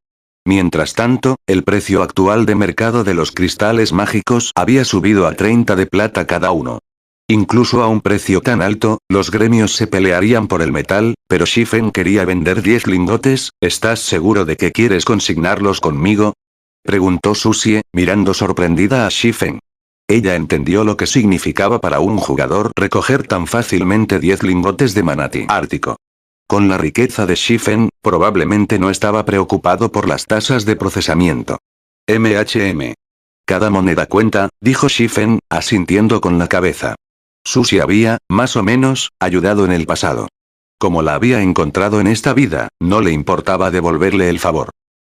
A: Mientras tanto, el precio actual de mercado de los cristales mágicos había subido a 30 de plata cada uno. Incluso a un precio tan alto, los gremios se pelearían por el metal, pero Shifen quería vender 10 lingotes. ¿Estás seguro de que quieres consignarlos conmigo?, preguntó Susie, mirando sorprendida a Shifen. Ella entendió lo que significaba para un jugador recoger tan fácilmente 10 lingotes de manatí ártico. Con la riqueza de Shifen, probablemente no estaba preocupado por las tasas de procesamiento. Cada moneda cuenta, dijo Shifen, asintiendo con la cabeza. Susie había, más o menos, ayudado en el pasado. Como la había encontrado en esta vida, no le importaba devolverle el favor.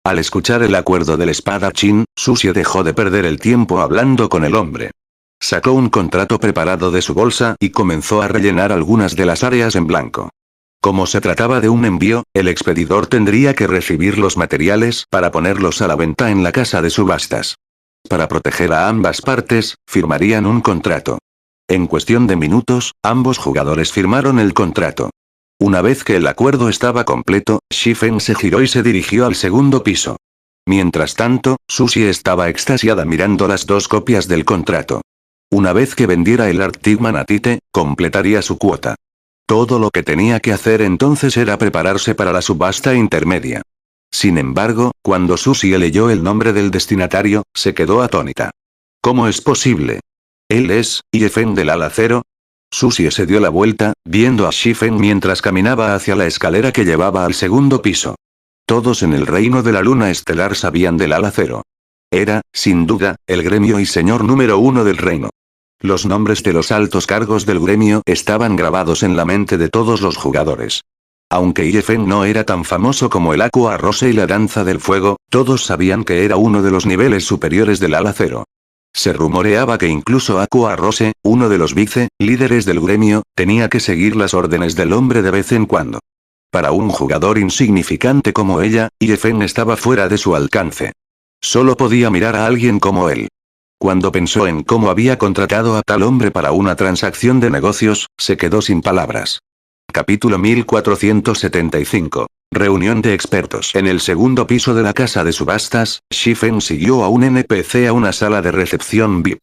A: Al escuchar el acuerdo del espadachín, Susie dejó de perder el tiempo hablando con el hombre. Sacó un contrato preparado de su bolsa y comenzó a rellenar algunas de las áreas en blanco. Como se trataba de un envío, el expedidor tendría que recibir los materiales para ponerlos a la venta en la casa de subastas. Para proteger a ambas partes, firmarían un contrato. En cuestión de minutos, ambos jugadores firmaron el contrato. Una vez que el acuerdo estaba completo, Shifen se giró y se dirigió al segundo piso. Mientras tanto, Susie estaba extasiada mirando las dos copias del contrato. Una vez que vendiera el Arctic Manatite, completaría su cuota. Todo lo que tenía que hacer entonces era prepararse para la subasta intermedia. Sin embargo, cuando Susie leyó el nombre del destinatario, se quedó atónita. ¿Cómo es posible? ¿Él es Shifen del ala cero? Susie se dio la vuelta, viendo a Shifen mientras caminaba hacia la escalera que llevaba al segundo piso. Todos en el reino de la luna estelar sabían del ala cero. Era, sin duda, el gremio y señor número 1 del reino. Los nombres de los altos cargos del gremio estaban grabados en la mente de todos los jugadores. Aunque Shifen no era tan famoso como el Aqua Rose y la danza del fuego, todos sabían que era uno de los niveles superiores del ala cero. Se rumoreaba que incluso Aqua Rose, uno de los líderes del gremio, tenía que seguir las órdenes del hombre de vez en cuando. Para un jugador insignificante como ella, Shifen estaba fuera de su alcance. Solo podía mirar a alguien como él. Cuando pensó en cómo había contratado a tal hombre para una transacción de negocios, se quedó sin palabras. Capítulo 1475. Reunión de expertos. En el segundo piso de la casa de subastas, Shifen siguió a un NPC a una sala de recepción VIP.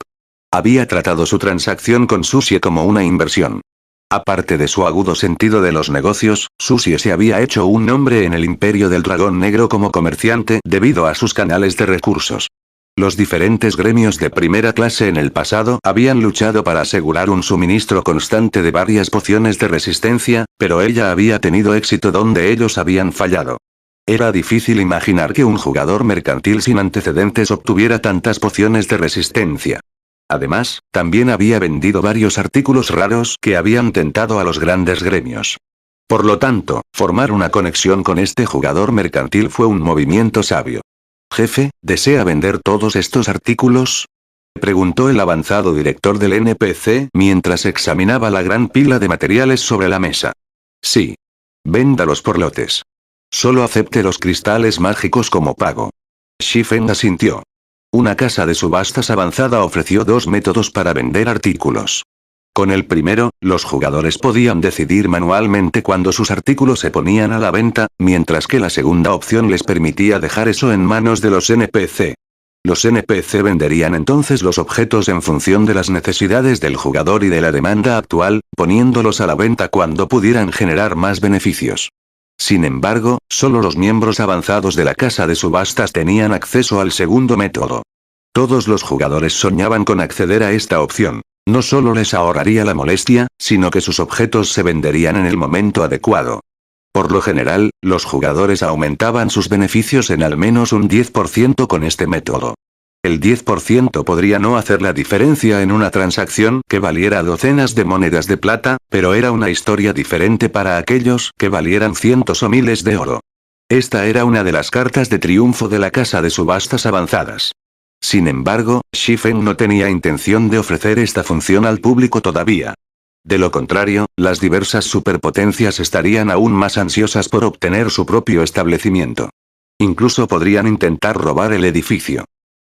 A: Había tratado su transacción con Susie como una inversión. Aparte de su agudo sentido de los negocios, Susie se había hecho un nombre en el Imperio del Dragón Negro como comerciante debido a sus canales de recursos. Los diferentes gremios de primera clase en el pasado habían luchado para asegurar un suministro constante de varias pociones de resistencia, pero ella había tenido éxito donde ellos habían fallado. Era difícil imaginar que un jugador mercantil sin antecedentes obtuviera tantas pociones de resistencia. Además, también había vendido varios artículos raros que habían tentado a los grandes gremios. Por lo tanto, formar una conexión con este jugador mercantil fue un movimiento sabio. «Jefe, ¿desea vender todos estos artículos?», preguntó el avanzado director del NPC mientras examinaba la gran pila de materiales sobre la mesa. «Sí. Véndalos por lotes. Solo acepte los cristales mágicos como pago». Shifen asintió. Una casa de subastas avanzada ofreció 2 métodos para vender artículos. Con el primero, los jugadores podían decidir manualmente cuándo sus artículos se ponían a la venta, mientras que la segunda opción les permitía dejar eso en manos de los NPC. Los NPC venderían entonces los objetos en función de las necesidades del jugador y de la demanda actual, poniéndolos a la venta cuando pudieran generar más beneficios. Sin embargo, solo los miembros avanzados de la casa de subastas tenían acceso al segundo método. Todos los jugadores soñaban con acceder a esta opción. No solo les ahorraría la molestia, sino que sus objetos se venderían en el momento adecuado. Por lo general, los jugadores aumentaban sus beneficios en al menos un 10% con este método. El 10% podría no hacer la diferencia en una transacción que valiera docenas de monedas de plata, pero era una historia diferente para aquellos que valieran cientos o miles de oro. Esta era una de las cartas de triunfo de la casa de subastas avanzadas. Sin embargo, Shifen no tenía intención de ofrecer esta función al público todavía. De lo contrario, las diversas superpotencias estarían aún más ansiosas por obtener su propio establecimiento. Incluso podrían intentar robar el edificio.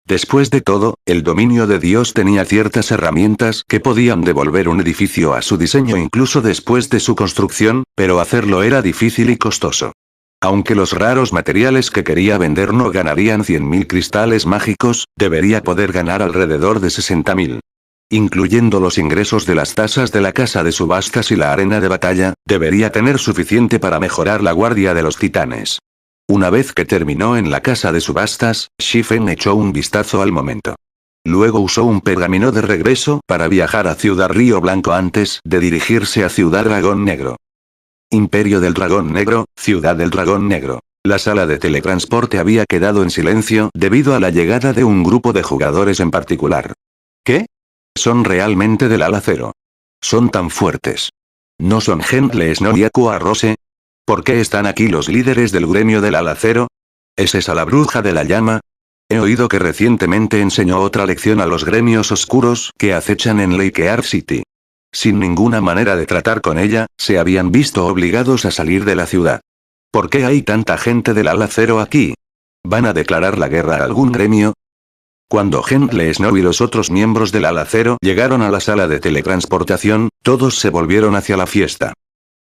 A: Después de todo, el dominio de Dios tenía ciertas herramientas que podían devolver un edificio a su diseño incluso después de su construcción, pero hacerlo era difícil y costoso. Aunque los raros materiales que quería vender no ganarían 100.000 cristales mágicos, debería poder ganar alrededor de 60.000. Incluyendo los ingresos de las tasas de la casa de subastas y la arena de batalla, debería tener suficiente para mejorar la guardia de los titanes. Una vez que terminó en la casa de subastas, Shifen echó un vistazo al momento. Luego usó un pergamino de regreso para viajar a Ciudad Río Blanco antes de dirigirse a Ciudad Dragón Negro. Imperio del Dragón Negro, Ciudad del Dragón Negro. La sala de teletransporte había quedado en silencio debido a la llegada de un grupo de jugadores en particular. ¿Qué? Son realmente del ala cero. Son tan fuertes. ¿No son Gentle Snow y Aqua Rose? ¿Por qué están aquí los líderes del gremio del ala cero? ¿Es esa la bruja de la llama? He oído que recientemente enseñó otra lección a los gremios oscuros que acechan en Lakear City. Sin ninguna manera de tratar con ella, se habían visto obligados a salir de la ciudad. ¿Por qué hay tanta gente del ala cero aquí? ¿Van a declarar la guerra a algún gremio? Cuando Gentle Snow y los otros miembros del ala cero llegaron a la sala de teletransportación, todos se volvieron hacia la fiesta.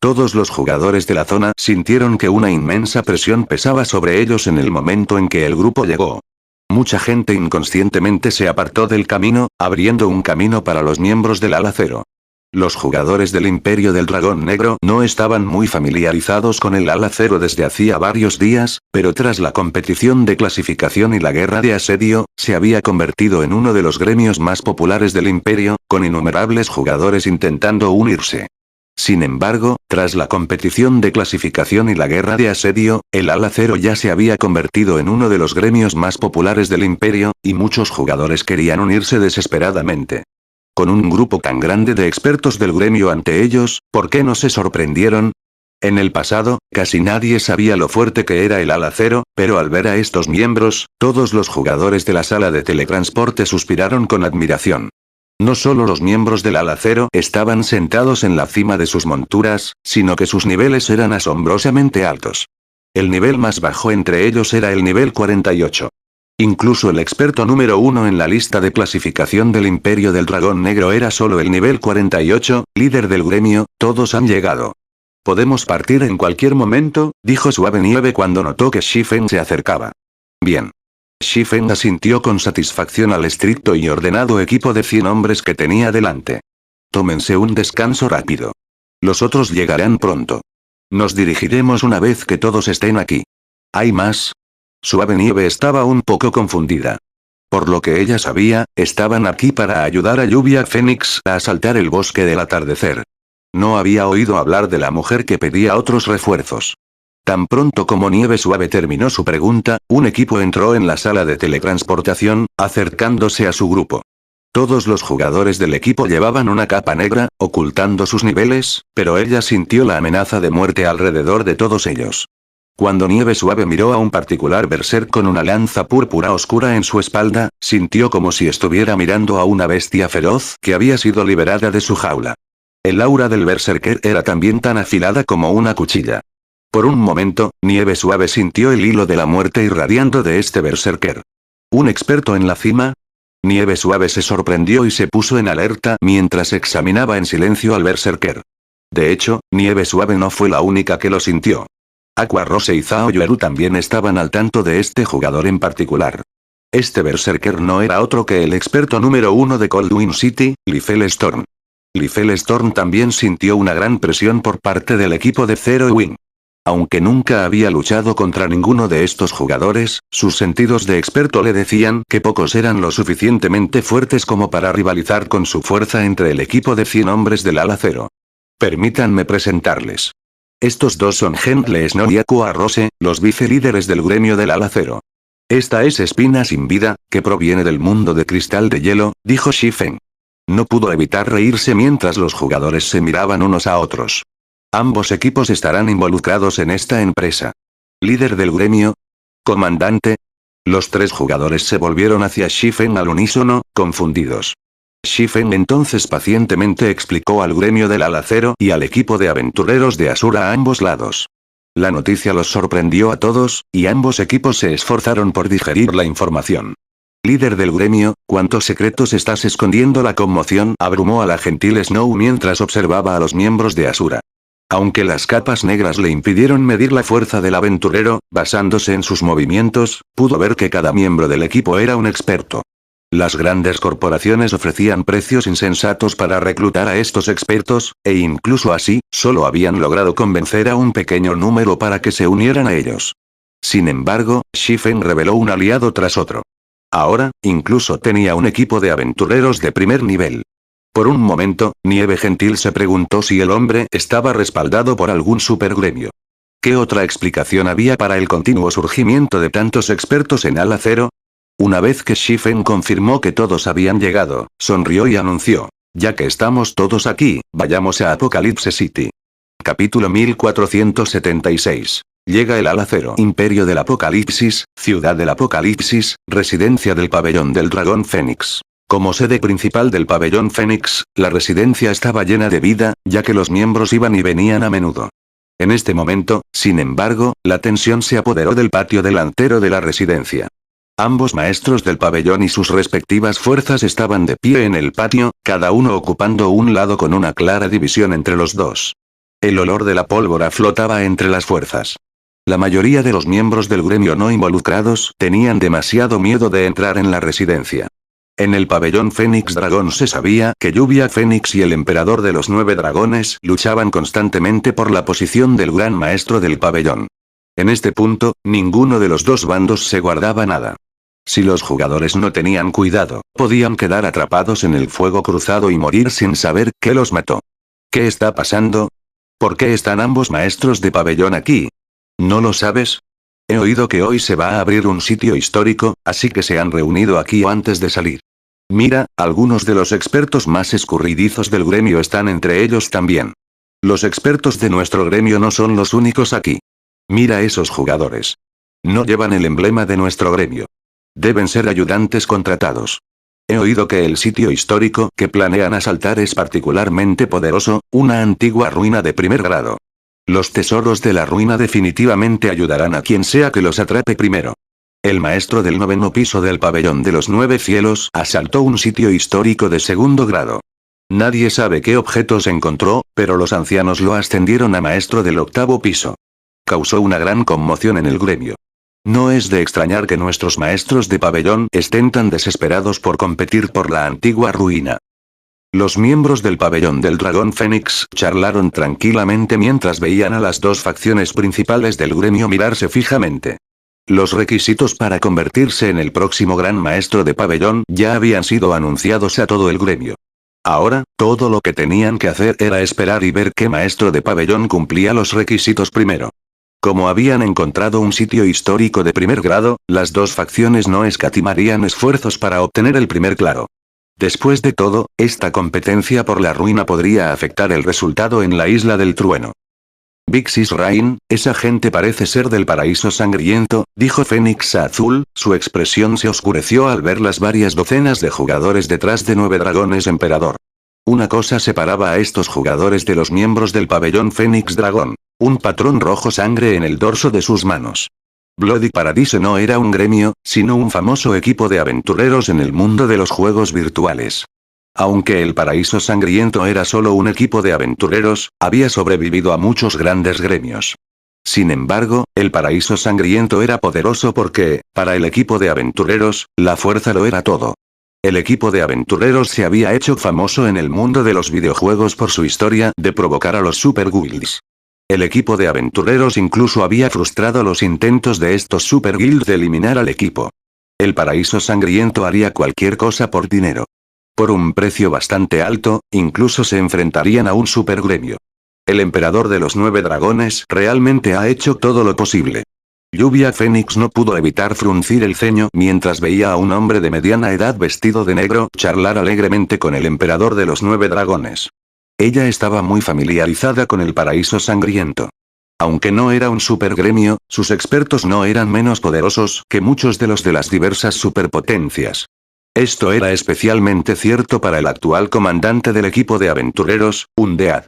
A: Todos los jugadores de la zona sintieron que una inmensa presión pesaba sobre ellos en el momento en que el grupo llegó. Mucha gente inconscientemente se apartó del camino, abriendo un camino para los miembros del ala cero. Los jugadores del Imperio del Dragón Negro no estaban muy familiarizados con el ala cero desde hacía varios días, pero tras la competición de clasificación y la guerra de asedio, se había convertido en uno de los gremios más populares del Imperio, con innumerables jugadores intentando unirse. Sin embargo, tras la competición de clasificación y la guerra de asedio, el ala cero ya se había convertido en uno de los gremios más populares del Imperio, y muchos jugadores querían unirse desesperadamente. Con un grupo tan grande de expertos del gremio ante ellos, ¿por qué no se sorprendieron? En el pasado, casi nadie sabía lo fuerte que era el ala cero, pero al ver a estos miembros, todos los jugadores de la sala de teletransporte suspiraron con admiración. No solo los miembros del ala cero estaban sentados en la cima de sus monturas, sino que sus niveles eran asombrosamente altos. El nivel más bajo entre ellos era el nivel 48. Incluso el experto número 1 en la lista de clasificación del Imperio del Dragón Negro era solo el nivel 48, líder del gremio. Todos han llegado. Podemos partir en cualquier momento, dijo Suave Nieve cuando notó que Shifen se acercaba. Bien. Shifen asintió con satisfacción al estricto y ordenado equipo de 100 hombres que tenía delante. Tómense un descanso rápido. Los otros llegarán pronto. Nos dirigiremos una vez que todos estén aquí. ¿Hay más? Suave Nieve estaba un poco confundida. Por lo que ella sabía, estaban aquí para ayudar a Lluvia Fénix a asaltar el bosque del atardecer. No había oído hablar de la mujer que pedía otros refuerzos. Tan pronto como Nieve Suave terminó su pregunta, un equipo entró en la sala de teletransportación, acercándose a su grupo. Todos los jugadores del equipo llevaban una capa negra, ocultando sus niveles, pero ella sintió la amenaza de muerte alrededor de todos ellos. Cuando Nieve Suave miró a un particular berserk con una lanza púrpura oscura en su espalda, sintió como si estuviera mirando a una bestia feroz que había sido liberada de su jaula. El aura del berserker era también tan afilada como una cuchilla. Por un momento, Nieve Suave sintió el hilo de la muerte irradiando de este berserker. ¿Un experto en la cima? Nieve Suave se sorprendió y se puso en alerta mientras examinaba en silencio al berserker. De hecho, Nieve Suave no fue la única que lo sintió. Aqua Rose y Zhao Yueru también estaban al tanto de este jugador en particular. Este berserker no era otro que el experto número 1 de Coldwind City, Lifel Storm. Lifel Storm también sintió una gran presión por parte del equipo de Zero Wing. Aunque nunca había luchado contra ninguno de estos jugadores, sus sentidos de experto le decían que pocos eran lo suficientemente fuertes como para rivalizar con su fuerza entre el equipo de 100 hombres del ala cero. Permítanme presentarles. Estos dos son Gentle Snow y Aqua Rose, los vicelíderes del gremio del Ala Cero. Esta es Espina sin vida, que proviene del mundo de cristal de hielo, dijo Shifen. No pudo evitar reírse mientras los jugadores se miraban unos a otros. Ambos equipos estarán involucrados en esta empresa. ¿Líder del gremio? ¿Comandante? Los tres jugadores se volvieron hacia Shifen al unísono, confundidos. Shifen entonces pacientemente explicó al gremio del Ala Cero y al equipo de aventureros de Asura a ambos lados. La noticia los sorprendió a todos, y ambos equipos se esforzaron por digerir la información. Líder del gremio, ¿cuántos secretos estás escondiendo? La conmoción abrumó a la gentil Snow mientras observaba a los miembros de Asura. Aunque las capas negras le impidieron medir la fuerza del aventurero, basándose en sus movimientos, pudo ver que cada miembro del equipo era un experto. Las grandes corporaciones ofrecían precios insensatos para reclutar a estos expertos, e incluso así, solo habían logrado convencer a un pequeño número para que se unieran a ellos. Sin embargo, Shifen reveló un aliado tras otro. Ahora, incluso tenía un equipo de aventureros de primer nivel. Por un momento, Nieve Gentil se preguntó si el hombre estaba respaldado por algún supergremio. ¿Qué otra explicación había para el continuo surgimiento de tantos expertos en Ala Cero? Una vez que Shifen confirmó que todos habían llegado, sonrió y anunció: ya que estamos todos aquí, vayamos a Apocalypse City. Capítulo 1476. Llega el Ala Cero. Imperio del Apocalipsis, Ciudad del Apocalipsis, residencia del Pabellón del Dragón Fénix. Como sede principal del Pabellón Fénix, la residencia estaba llena de vida, ya que los miembros iban y venían a menudo. En este momento, sin embargo, la tensión se apoderó del patio delantero de la residencia. Ambos maestros del pabellón y sus respectivas fuerzas estaban de pie en el patio, cada uno ocupando un lado con una clara división entre los dos. El olor de la pólvora flotaba entre las fuerzas. La mayoría de los miembros del gremio no involucrados tenían demasiado miedo de entrar en la residencia. En el pabellón Fénix Dragón se sabía que Lluvia Fénix y el emperador de los 9 dragones luchaban constantemente por la posición del gran maestro del pabellón. En este punto, ninguno de los dos bandos se guardaba nada. Si los jugadores no tenían cuidado, podían quedar atrapados en el fuego cruzado y morir sin saber qué los mató. ¿Qué está pasando? ¿Por qué están ambos maestros de pabellón aquí? ¿No lo sabes? He oído que hoy se va a abrir un sitio histórico, así que se han reunido aquí antes de salir. Mira, algunos de los expertos más escurridizos del gremio están entre ellos también. Los expertos de nuestro gremio no son los únicos aquí. Mira esos jugadores. No llevan el emblema de nuestro gremio. Deben ser ayudantes contratados. He oído que el sitio histórico que planean asaltar es particularmente poderoso, una antigua ruina de primer grado. Los tesoros de la ruina definitivamente ayudarán a quien sea que los atrape primero. El maestro del 9º piso del pabellón de los 9 cielos asaltó un sitio histórico de segundo grado. Nadie sabe qué objetos encontró, pero los ancianos lo ascendieron a maestro del 8º piso. Causó una gran conmoción en el gremio. No es de extrañar que nuestros maestros de pabellón estén tan desesperados por competir por la antigua ruina. Los miembros del pabellón del Dragón Fénix charlaron tranquilamente mientras veían a las dos facciones principales del gremio mirarse fijamente. Los requisitos para convertirse en el próximo gran maestro de pabellón ya habían sido anunciados a todo el gremio. Ahora, todo lo que tenían que hacer era esperar y ver qué maestro de pabellón cumplía los requisitos primero. Como habían encontrado un sitio histórico de primer grado, las dos facciones no escatimarían esfuerzos para obtener el primer claro. Después de todo, esta competencia por la ruina podría afectar el resultado en la Isla del Trueno. Vixis Rain, esa gente parece ser del paraíso sangriento, dijo Fénix Azul, su expresión se oscureció al ver las varias docenas de jugadores detrás de 9 dragones emperador. Una cosa separaba a estos jugadores de los miembros del pabellón Fénix Dragón. Un patrón rojo sangre en el dorso de sus manos. Bloody Paradise no era un gremio, sino un famoso equipo de aventureros en el mundo de los juegos virtuales. Aunque el paraíso sangriento era solo un equipo de aventureros, había sobrevivido a muchos grandes gremios. Sin embargo, el paraíso sangriento era poderoso porque, para el equipo de aventureros, la fuerza lo era todo. El equipo de aventureros se había hecho famoso en el mundo de los videojuegos por su historia de provocar a los Super Guilds. El equipo de aventureros incluso había frustrado los intentos de estos Super Guilds de eliminar al equipo. El paraíso sangriento haría cualquier cosa por dinero. Por un precio bastante alto, incluso se enfrentarían a un super gremio. El emperador de los 9 dragones realmente ha hecho todo lo posible. Lluvia Fénix no pudo evitar fruncir el ceño mientras veía a un hombre de mediana edad vestido de negro charlar alegremente con el emperador de los 9 dragones. Ella estaba muy familiarizada con el paraíso sangriento. Aunque no era un supergremio, sus expertos no eran menos poderosos que muchos de los de las diversas superpotencias. Esto era especialmente cierto para el actual comandante del equipo de aventureros, Undead.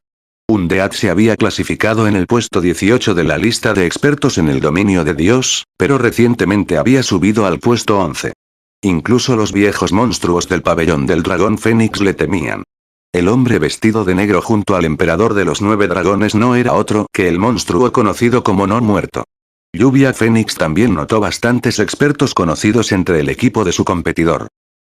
A: Undead se había clasificado en el puesto 18 de la lista de expertos en el dominio de Dios, pero recientemente había subido al puesto 11. Incluso los viejos monstruos del pabellón del dragón Fénix le temían. El hombre vestido de negro junto al emperador de los 9 dragones no era otro que el monstruo conocido como No Muerto. Lluvia Fénix también notó bastantes expertos conocidos entre el equipo de su competidor.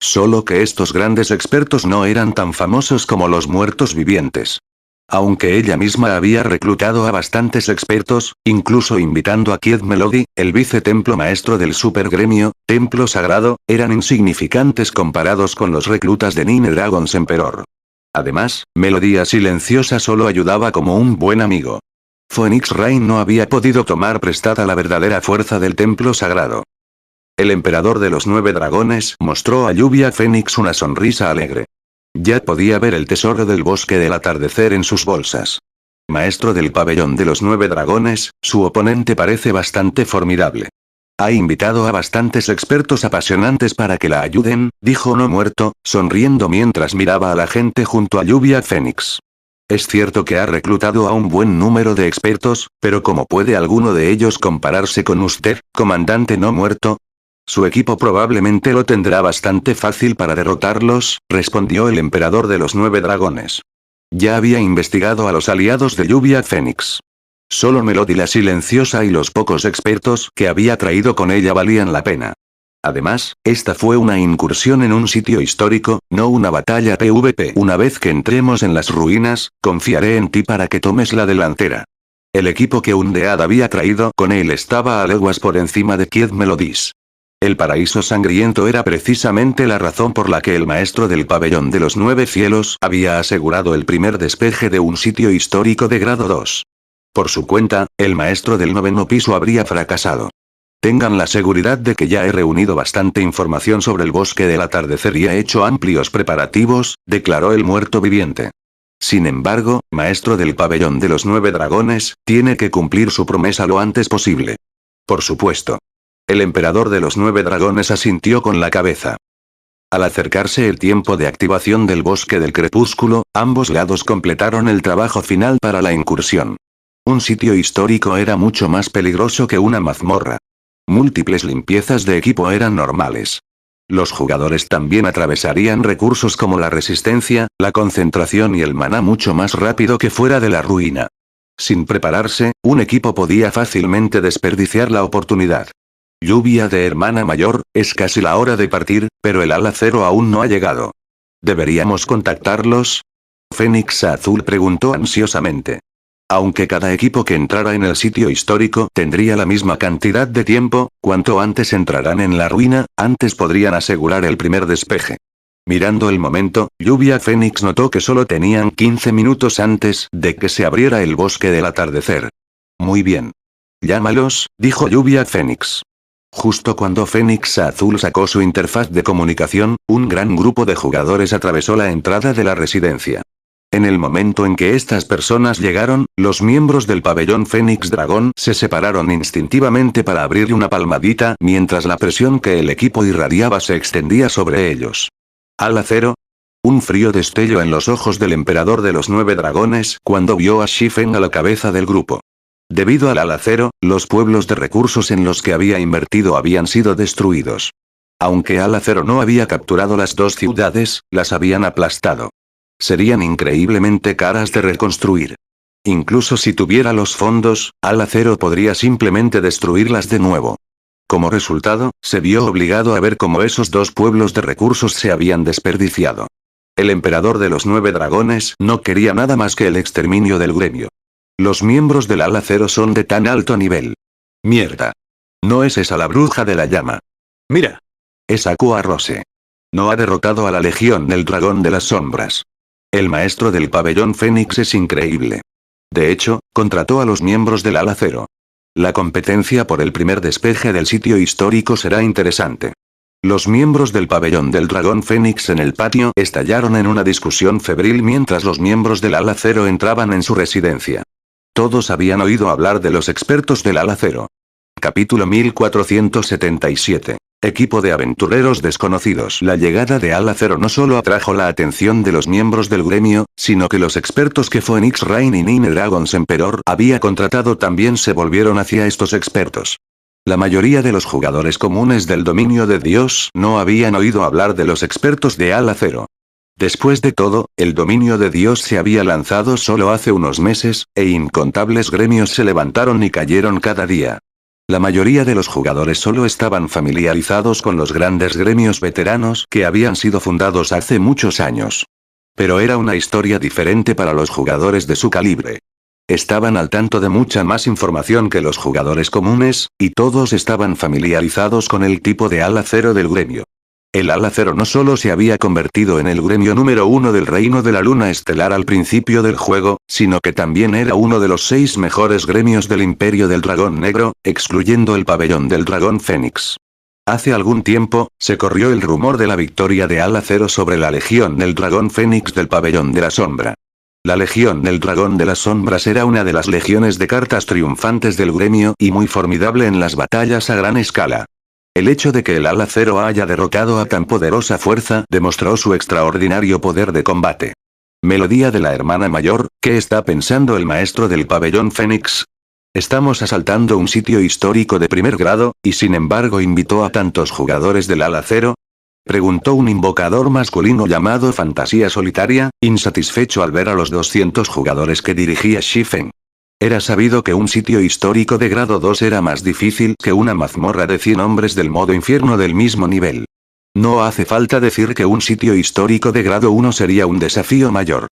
A: Solo que estos grandes expertos no eran tan famosos como los muertos vivientes. Aunque ella misma había reclutado a bastantes expertos, incluso invitando a Kid Melody, el vicetemplo maestro del supergremio, templo sagrado, eran insignificantes comparados con los reclutas de Nine Dragons Emperor. Además, Melodía Silenciosa solo ayudaba como un buen amigo. Phoenix Rain no había podido tomar prestada la verdadera fuerza del templo sagrado. El emperador de los 9 dragones mostró a Lluvia Fénix una sonrisa alegre. Ya podía ver el tesoro del bosque del atardecer en sus bolsas. Maestro del pabellón de los 9 dragones, su oponente parece bastante formidable. Ha invitado a bastantes expertos apasionantes para que la ayuden, dijo No Muerto, sonriendo mientras miraba a la gente junto a Lluvia Fénix. Es cierto que ha reclutado a un buen número de expertos, pero ¿cómo puede alguno de ellos compararse con usted, comandante No Muerto? Su equipo probablemente lo tendrá bastante fácil para derrotarlos, respondió el emperador de los 9 dragones. Ya había investigado a los aliados de Lluvia Fénix. Solo Melody la Silenciosa y los pocos expertos que había traído con ella valían la pena. Además, esta fue una incursión en un sitio histórico, no una batalla PvP. Una vez que entremos en las ruinas, confiaré en ti para que tomes la delantera. El equipo que Undead había traído con él estaba a leguas por encima de Kid Melodies. El paraíso sangriento era precisamente la razón por la que el maestro del pabellón de los 9 cielos había asegurado el primer despeje de un sitio histórico de grado 2. Por su cuenta, el maestro del 9º piso habría fracasado. Tengan la seguridad de que ya he reunido bastante información sobre el bosque del atardecer y he hecho amplios preparativos, declaró el muerto viviente. Sin embargo, maestro del pabellón de los 9 dragones, tiene que cumplir su promesa lo antes posible. Por supuesto. El emperador de los 9 dragones asintió con la cabeza. Al acercarse el tiempo de activación del bosque del crepúsculo, ambos lados completaron el trabajo final para la incursión. Un sitio histórico era mucho más peligroso que una mazmorra. Múltiples limpiezas de equipo eran normales. Los jugadores también atravesarían recursos como la resistencia, la concentración y el maná mucho más rápido que fuera de la ruina. Sin prepararse, un equipo podía fácilmente desperdiciar la oportunidad. Lluvia de hermana mayor, es casi la hora de partir, pero el ala cero aún no ha llegado. ¿Deberíamos contactarlos? Fénix Azul preguntó ansiosamente. Aunque cada equipo que entrara en el sitio histórico tendría la misma cantidad de tiempo, cuanto antes entrarán en la ruina, antes podrían asegurar el primer despeje. Mirando el momento, Lluvia Fénix notó que solo tenían 15 minutos antes de que se abriera el bosque del atardecer. Muy bien. Llámalos, dijo Lluvia Fénix. Justo cuando Fénix Azul sacó su interfaz de comunicación, un gran grupo de jugadores atravesó la entrada de la residencia. En el momento en que estas personas llegaron, los miembros del pabellón Fénix Dragón se separaron instintivamente para abrir una palmadita mientras la presión que el equipo irradiaba se extendía sobre ellos. Ala cero. Un frío destello en los ojos del emperador de los 9 dragones cuando vio a Shifen a la cabeza del grupo. Debido al ala cero, los pueblos de recursos en los que había invertido habían sido destruidos. Aunque ala cero no había capturado las 2 ciudades, las habían aplastado. Serían increíblemente caras de reconstruir. Incluso si tuviera los fondos, ala cero podría simplemente destruirlas de nuevo. Como resultado, se vio obligado a ver cómo esos 2 pueblos de recursos se habían desperdiciado. El emperador de los 9 dragones no quería nada más que el exterminio del gremio. Los miembros del ala cero son de tan alto nivel. Mierda. No es esa la bruja de la llama. Mira. Es Aqua Rose. No ha derrotado a la legión del dragón de las sombras. El maestro del pabellón Fénix es increíble. De hecho, contrató a los miembros del Ala Cero. La competencia por el primer despeje del sitio histórico será interesante. Los miembros del pabellón del dragón Fénix en el patio estallaron en una discusión febril mientras los miembros del Ala Cero entraban en su residencia. Todos habían oído hablar de los expertos del Ala Cero. Capítulo 1477. Equipo de aventureros desconocidos. La llegada de Ala Cero no solo atrajo la atención de los miembros del gremio, sino que los expertos que Phoenix Rain y Nine Dragons Emperor había contratado también se volvieron hacia estos expertos. La mayoría de los jugadores comunes del dominio de Dios no habían oído hablar de los expertos de Ala Cero. Después de todo, el dominio de Dios se había lanzado solo hace unos meses, e incontables gremios se levantaron y cayeron cada día. La mayoría de los jugadores solo estaban familiarizados con los grandes gremios veteranos que habían sido fundados hace muchos años. Pero era una historia diferente para los jugadores de su calibre. Estaban al tanto de mucha más información que los jugadores comunes, y todos estaban familiarizados con el tipo de Ala Cero del gremio. El Ala Cero no solo se había convertido en el gremio número 1 del Reino de la Luna Estelar al principio del juego, sino que también era uno de los 6 mejores gremios del Imperio del Dragón Negro, excluyendo el pabellón del Dragón Fénix. Hace algún tiempo, se corrió el rumor de la victoria de Ala Cero sobre la Legión del Dragón Fénix del pabellón de la Sombra. La Legión del Dragón de las Sombras era una de las legiones de cartas triunfantes del gremio y muy formidable en las batallas a gran escala. El hecho de que el Ala Cero haya derrotado a tan poderosa fuerza demostró su extraordinario poder de combate. Melodía de la hermana mayor, ¿qué está pensando el maestro del pabellón Fénix? Estamos asaltando un sitio histórico de primer grado, y sin embargo invitó a tantos jugadores del Ala Cero. Preguntó un invocador masculino llamado Fantasía Solitaria, insatisfecho al ver a los 200 jugadores que dirigía Shifen. Era sabido que un sitio histórico de grado 2 era más difícil que una mazmorra de 100 hombres del modo infierno del mismo nivel. No hace falta decir que un sitio histórico de grado 1 sería un desafío mayor.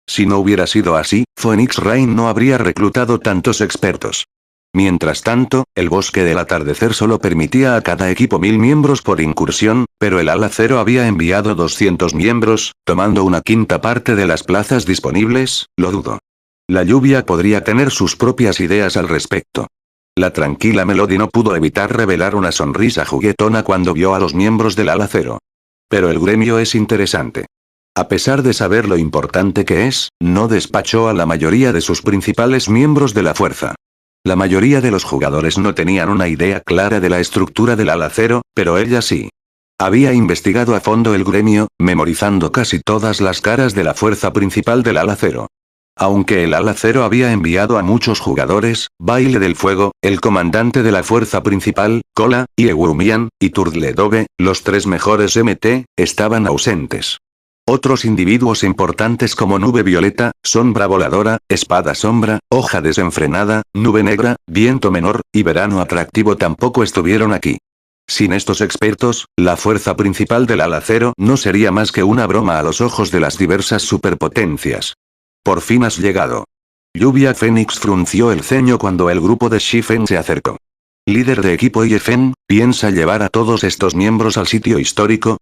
A: Si no hubiera sido así, Phoenix Rain no habría reclutado tantos expertos. Mientras tanto, el Bosque del Atardecer solo permitía a cada equipo 1000 miembros por incursión, pero el Ala Cero había enviado 200 miembros, tomando una quinta parte de las plazas disponibles, lo dudo. La lluvia podría tener sus propias ideas al respecto. La tranquila Melody no pudo evitar revelar una sonrisa juguetona cuando vio a los miembros del Ala Cero. Pero el gremio es interesante. A pesar de saber lo importante que es, no despachó a la mayoría de sus principales miembros de la fuerza. La mayoría de los jugadores no tenían una idea clara de la estructura del Ala Cero, pero ella sí. Había investigado a fondo el gremio, memorizando casi todas las caras de la fuerza principal del Ala Cero. Aunque el Ala Cero había enviado a muchos jugadores, Baile del Fuego, el comandante de la fuerza principal, Kola, y Egurumian, y Turdledove, los 3 mejores MT, estaban ausentes. Otros individuos importantes como Nube Violeta, Sombra Voladora, Espada Sombra, Hoja Desenfrenada, Nube Negra, Viento Menor, y Verano Atractivo tampoco estuvieron aquí. Sin estos expertos, la fuerza principal del Ala Cero no sería más que una broma a los ojos de las diversas superpotencias. Por fin has llegado. Lluvia Fénix frunció el ceño cuando el grupo de Shifen se acercó. Líder de equipo Yefen, ¿piensa llevar a todos estos miembros al sitio histórico?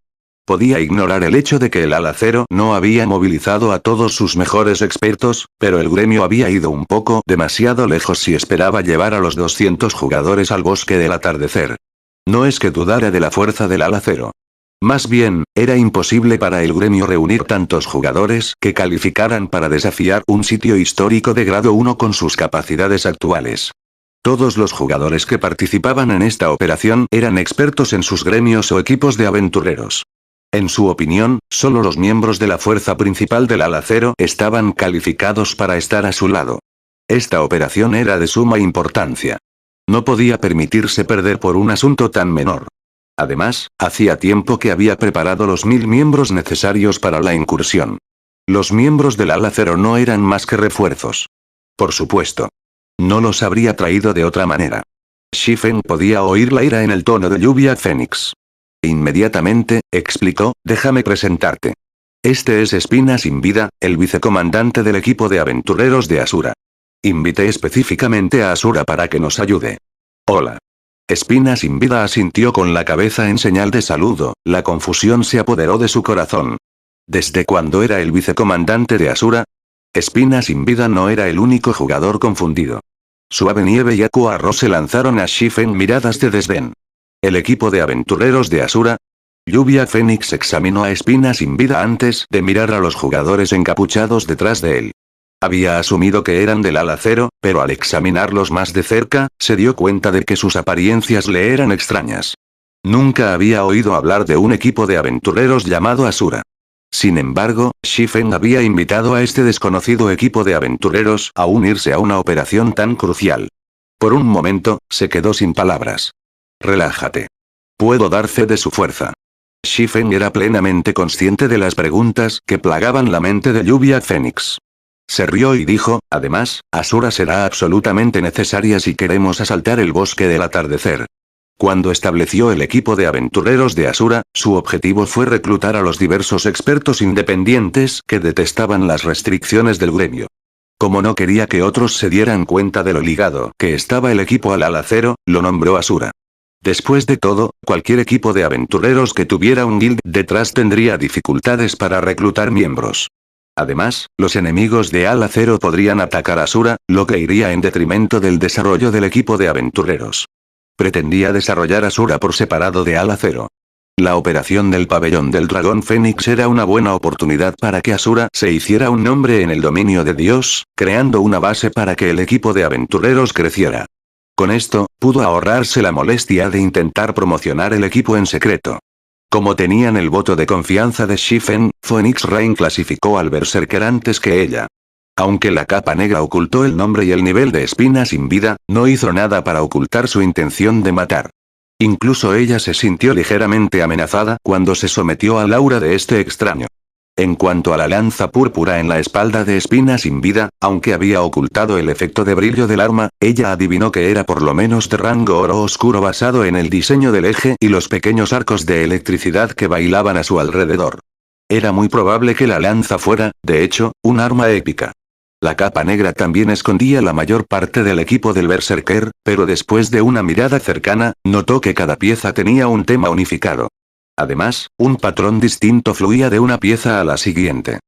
A: Podía ignorar el hecho de que el Ala Cero no había movilizado a todos sus mejores expertos, pero el gremio había ido un poco demasiado lejos si esperaba llevar a los 200 jugadores al Bosque del Atardecer. No es que dudara de la fuerza del Ala Cero. Más bien, era imposible para el gremio reunir tantos jugadores que calificaran para desafiar un sitio histórico de grado 1 con sus capacidades actuales. Todos los jugadores que participaban en esta operación eran expertos en sus gremios o equipos de aventureros. En su opinión, solo los miembros de la fuerza principal del Ala Cero estaban calificados para estar a su lado. Esta operación era de suma importancia. No podía permitirse perder por un asunto tan menor. Además, hacía tiempo que había preparado los 1000 miembros necesarios para la incursión. Los miembros del Ala Cero no eran más que refuerzos. Por supuesto. No los habría traído de otra manera. Shifen podía oír la ira en el tono de Lluvia Fénix. Inmediatamente, explicó, déjame presentarte. Este es Espina Sin Vida, el vicecomandante del equipo de aventureros de Asura. Invité específicamente a Asura para que nos ayude. Hola. Espina Sin Vida asintió con la cabeza en señal de saludo, la confusión se apoderó de su corazón. ¿Desde cuándo era el vicecomandante de Asura? Espina sin vida no era el único jugador confundido. Suave Nieve y Aqua Rose se lanzaron a Shifen miradas de desdén. ¿El equipo de aventureros de Asura? Lluvia Fénix examinó a Espina sin vida antes de mirar a los jugadores encapuchados detrás de él. Había asumido que eran del ala cero, pero al examinarlos más de cerca, se dio cuenta de que sus apariencias le eran extrañas. Nunca había oído hablar de un equipo de aventureros llamado Asura. Sin embargo, Shifen había invitado a este desconocido equipo de aventureros a unirse a una operación tan crucial. Por un momento, se quedó sin palabras. Relájate. Puedo dar fe de su fuerza. Shifen era plenamente consciente de las preguntas que plagaban la mente de Lluvia Fénix. Se rió y dijo, además, Asura será absolutamente necesaria si queremos asaltar el bosque del atardecer. Cuando estableció el equipo de aventureros de Asura, su objetivo fue reclutar a los diversos expertos independientes que detestaban las restricciones del gremio. Como no quería que otros se dieran cuenta de lo ligado que estaba el equipo al ala cero, lo nombró Asura. Después de todo, cualquier equipo de aventureros que tuviera un guild detrás tendría dificultades para reclutar miembros. Además, los enemigos de ala cero podrían atacar a Asura, lo que iría en detrimento del desarrollo del equipo de aventureros. Pretendía desarrollar Asura por separado de ala cero. La operación del pabellón del dragón Fénix era una buena oportunidad para que Asura se hiciera un nombre en el dominio de Dios, creando una base para que el equipo de aventureros creciera. Con esto, pudo ahorrarse la molestia de intentar promocionar el equipo en secreto. Como tenían el voto de confianza de Shifen, Phoenix Rain clasificó al Berserker antes que ella. Aunque la capa negra ocultó el nombre y el nivel de Espina sin vida, no hizo nada para ocultar su intención de matar. Incluso ella se sintió ligeramente amenazada cuando se sometió al aura de este extraño. En cuanto a la lanza púrpura en la espalda de Espina sin vida, aunque había ocultado el efecto de brillo del arma, ella adivinó que era por lo menos de rango oro oscuro basado en el diseño del eje y los pequeños arcos de electricidad que bailaban a su alrededor. Era muy probable que la lanza fuera, de hecho, un arma épica. La capa negra también escondía la mayor parte del equipo del Berserker, pero después de una mirada cercana, notó que cada pieza tenía un tema unificado. Además, un patrón distinto fluía de una pieza a la siguiente.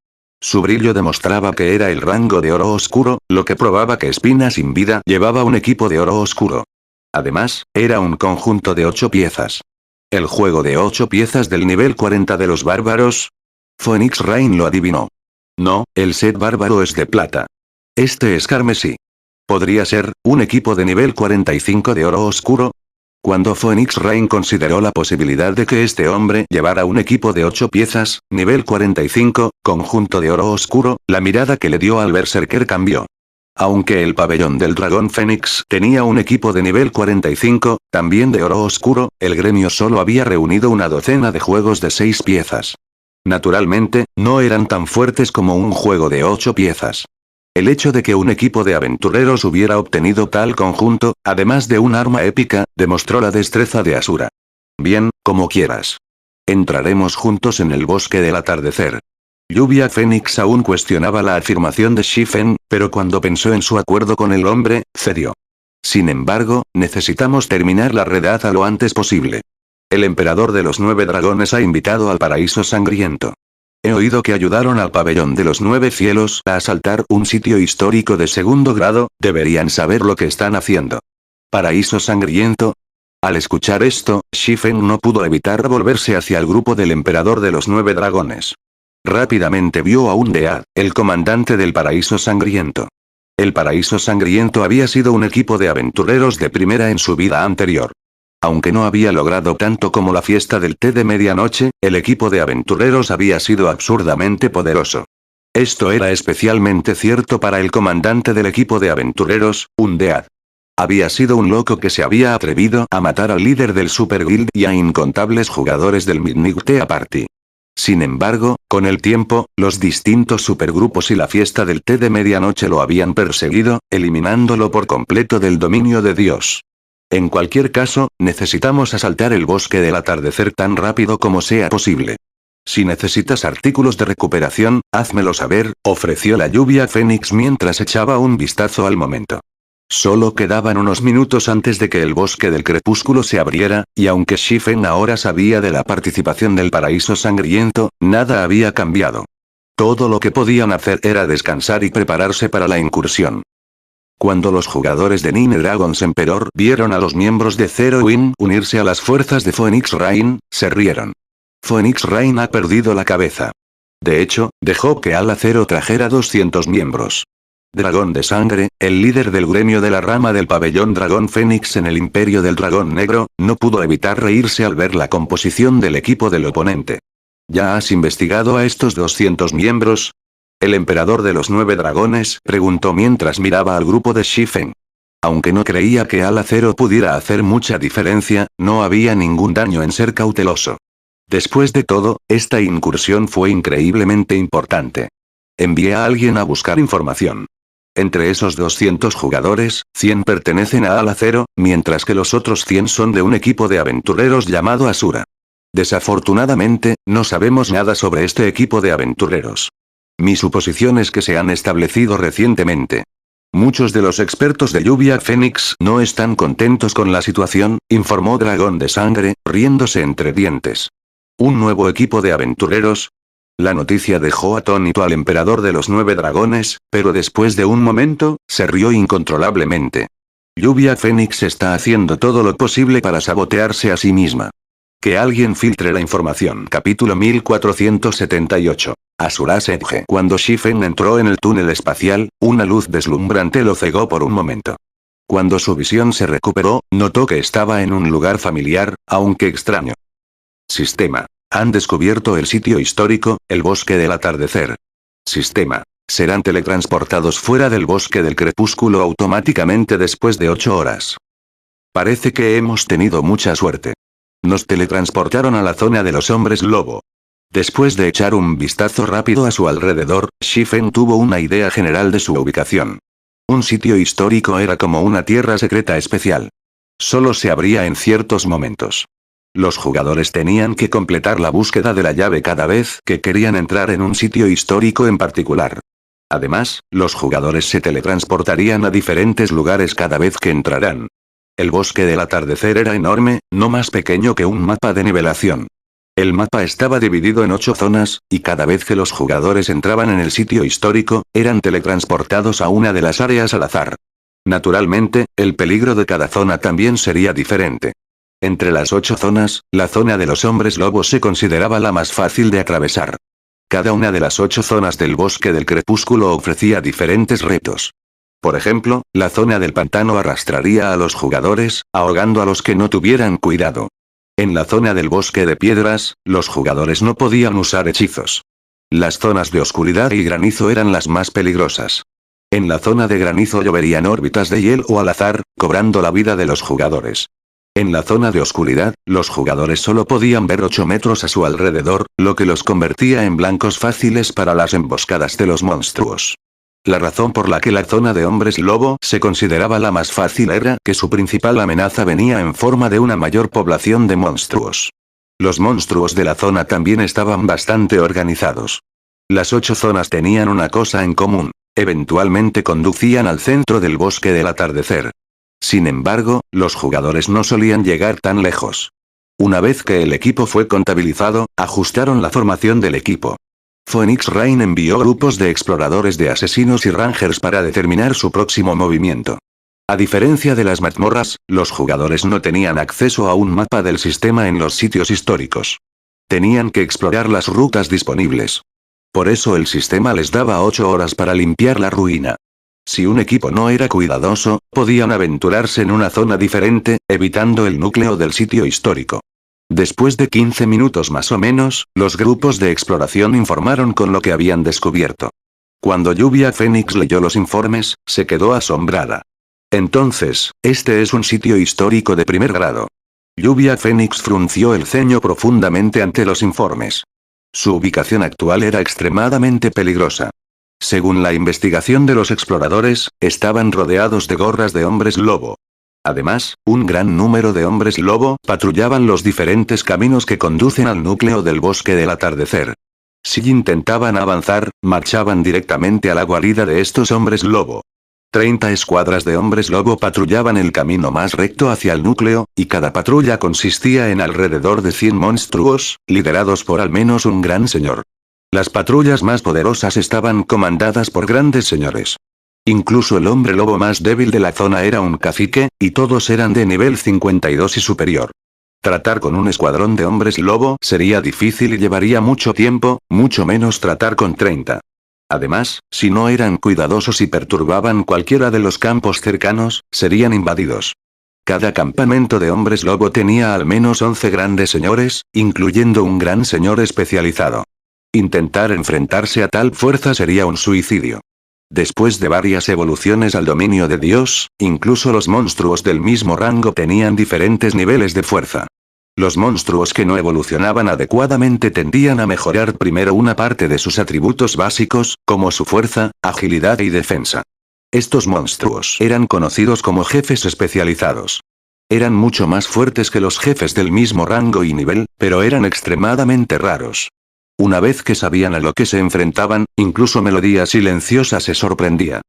A: Su brillo demostraba que era el rango de oro oscuro, lo que probaba que Espina sin vida llevaba un equipo de oro oscuro. Además, era un conjunto de 8 piezas. ¿El juego de 8 piezas del nivel 40 de los bárbaros? Phoenix Rain lo adivinó. No, el set bárbaro es de plata. Este es carmesí. ¿Podría ser un equipo de nivel 45 de oro oscuro? Cuando Phoenix Rain consideró la posibilidad de que este hombre llevara un equipo de 8 piezas, nivel 45, conjunto de oro oscuro, la mirada que le dio al Berserker cambió. Aunque el pabellón del dragón Fénix tenía un equipo de nivel 45, también de oro oscuro, el gremio solo había reunido una docena de juegos de 6 piezas. Naturalmente, no eran tan fuertes como un juego de 8 piezas. El hecho de que un equipo de aventureros hubiera obtenido tal conjunto, además de un arma épica, demostró la destreza de Asura. Bien, como quieras. Entraremos juntos en el bosque del atardecer. Lluvia Fénix aún cuestionaba la afirmación de Shifen, pero cuando pensó en su acuerdo con el hombre, cedió. Sin embargo, necesitamos terminar la redada lo antes posible. El emperador de los 9 dragones ha invitado al paraíso sangriento. He oído que ayudaron al pabellón de los 9 cielos a asaltar un sitio histórico de segundo grado, deberían saber lo que están haciendo. ¿Paraíso sangriento? Al escuchar esto, Shifen no pudo evitar volverse hacia el grupo del emperador de los 9 dragones. Rápidamente vio a Undead, el comandante del paraíso sangriento. El paraíso sangriento había sido un equipo de aventureros de primera en su vida anterior. Aunque no había logrado tanto como la fiesta del té de medianoche, el equipo de aventureros había sido absurdamente poderoso. Esto era especialmente cierto para el comandante del equipo de aventureros, Undead. Había sido un loco que se había atrevido a matar al líder del Super Guild y a incontables jugadores del Midnight Tea Party. Sin embargo, con el tiempo, los distintos supergrupos y la fiesta del té de medianoche lo habían perseguido, eliminándolo por completo del dominio de Dios. En cualquier caso, necesitamos asaltar el bosque del atardecer tan rápido como sea posible. Si necesitas artículos de recuperación, házmelo saber, ofreció la Lluvia Fénix mientras echaba un vistazo al momento. Solo quedaban unos minutos antes de que el bosque del crepúsculo se abriera, y aunque Shifen ahora sabía de la participación del paraíso sangriento, nada había cambiado. Todo lo que podían hacer era descansar y prepararse para la incursión. Cuando los jugadores de Nine Dragons Emperor vieron a los miembros de Zero Wing unirse a las fuerzas de Phoenix Rain, se rieron. Phoenix Rain ha perdido la cabeza. De hecho, dejó que Ala Zero trajera 200 miembros. Dragón de Sangre, el líder del gremio de la rama del pabellón Dragón Fénix en el Imperio del Dragón Negro, no pudo evitar reírse al ver la composición del equipo del oponente. ¿Ya has investigado a estos 200 miembros? El emperador de los 9 dragones preguntó mientras miraba al grupo de Shifen. Aunque no creía que Ala Zero pudiera hacer mucha diferencia, no había ningún daño en ser cauteloso. Después de todo, esta incursión fue increíblemente importante. Envié a alguien a buscar información. Entre esos 200 jugadores, 100 pertenecen a Ala Zero, mientras que los otros 100 son de un equipo de aventureros llamado Asura. Desafortunadamente, no sabemos nada sobre este equipo de aventureros. Mi suposición es que se han establecido recientemente. Muchos de los expertos de Lluvia Fénix no están contentos con la situación, informó Dragón de Sangre, riéndose entre dientes. ¿Un nuevo equipo de aventureros? La noticia dejó atónito al emperador de los 9 dragones, pero después de un momento, se rió incontrolablemente. Lluvia Fénix está haciendo todo lo posible para sabotearse a sí misma. Que alguien filtre la información. Capítulo 1478. Asura Sedge. Cuando Shifen entró en el túnel espacial, una luz deslumbrante lo cegó por un momento. Cuando su visión se recuperó, notó que estaba en un lugar familiar, aunque extraño. Sistema. Han descubierto el sitio histórico, el bosque del atardecer. Sistema. Serán teletransportados fuera del bosque del crepúsculo automáticamente después de 8 horas. Parece que hemos tenido mucha suerte. Nos teletransportaron a la zona de los hombres lobo. Después de echar un vistazo rápido a su alrededor, Shifen tuvo una idea general de su ubicación. Un sitio histórico era como una tierra secreta especial. Solo se abría en ciertos momentos. Los jugadores tenían que completar la búsqueda de la llave cada vez que querían entrar en un sitio histórico en particular. Además, los jugadores se teletransportarían a diferentes lugares cada vez que entrarán. El bosque del atardecer era enorme, no más pequeño que un mapa de nivelación. El mapa estaba dividido en 8 zonas, y cada vez que los jugadores entraban en el sitio histórico, eran teletransportados a una de las áreas al azar. Naturalmente, el peligro de cada zona también sería diferente. Entre las 8 zonas, la zona de los hombres lobos se consideraba la más fácil de atravesar. Cada una de las 8 zonas del bosque del crepúsculo ofrecía diferentes retos. Por ejemplo, la zona del pantano arrastraría a los jugadores, ahogando a los que no tuvieran cuidado. En la zona del bosque de piedras, los jugadores no podían usar hechizos. Las zonas de oscuridad y granizo eran las más peligrosas. En la zona de granizo lloverían órbitas de hielo al azar, cobrando la vida de los jugadores. En la zona de oscuridad, los jugadores solo podían ver 8 metros a su alrededor, lo que los convertía en blancos fáciles para las emboscadas de los monstruos. La razón por la que la zona de hombres lobo se consideraba la más fácil era que su principal amenaza venía en forma de una mayor población de monstruos. Los monstruos de la zona también estaban bastante organizados. Las 8 zonas tenían una cosa en común: eventualmente conducían al centro del bosque del atardecer. Sin embargo, los jugadores no solían llegar tan lejos. Una vez que el equipo fue contabilizado, ajustaron la formación del equipo. Phoenix Rain envió grupos de exploradores de asesinos y rangers para determinar su próximo movimiento. A diferencia de las mazmorras, los jugadores no tenían acceso a un mapa del sistema en los sitios históricos. Tenían que explorar las rutas disponibles. Por eso el sistema les daba 8 horas para limpiar la ruina. Si un equipo no era cuidadoso, podían aventurarse en una zona diferente, evitando el núcleo del sitio histórico. Después de 15 minutos más o menos, los grupos de exploración informaron con lo que habían descubierto. Cuando Lluvia Fénix leyó los informes, se quedó asombrada. Entonces, este es un sitio histórico de primer grado. Lluvia Fénix frunció el ceño profundamente ante los informes. Su ubicación actual era extremadamente peligrosa. Según la investigación de los exploradores, estaban rodeados de gorras de hombres lobo. Además, un gran número de hombres lobo patrullaban los diferentes caminos que conducen al núcleo del bosque del atardecer. Si intentaban avanzar, marchaban directamente a la guarida de estos hombres lobo. 30 escuadras de hombres lobo patrullaban el camino más recto hacia el núcleo, y cada patrulla consistía en alrededor de 100 monstruos, liderados por al menos un gran señor. Las patrullas más poderosas estaban comandadas por grandes señores. Incluso el hombre lobo más débil de la zona era un cacique, y todos eran de nivel 52 y superior. Tratar con un escuadrón de hombres lobo sería difícil y llevaría mucho tiempo, mucho menos tratar con 30. Además, si no eran cuidadosos y perturbaban cualquiera de los campos cercanos, serían invadidos. Cada campamento de hombres lobo tenía al menos 11 grandes señores, incluyendo un gran señor especializado. Intentar enfrentarse a tal fuerza sería un suicidio. Después de varias evoluciones al dominio de Dios, incluso los monstruos del mismo rango tenían diferentes niveles de fuerza. Los monstruos que no evolucionaban adecuadamente tendían a mejorar primero una parte de sus atributos básicos, como su fuerza, agilidad y defensa. Estos monstruos eran conocidos como jefes especializados. Eran mucho más fuertes que los jefes del mismo rango y nivel, pero eran extremadamente raros. Una vez que sabían a lo que se enfrentaban, incluso Melodía Silenciosa se sorprendía.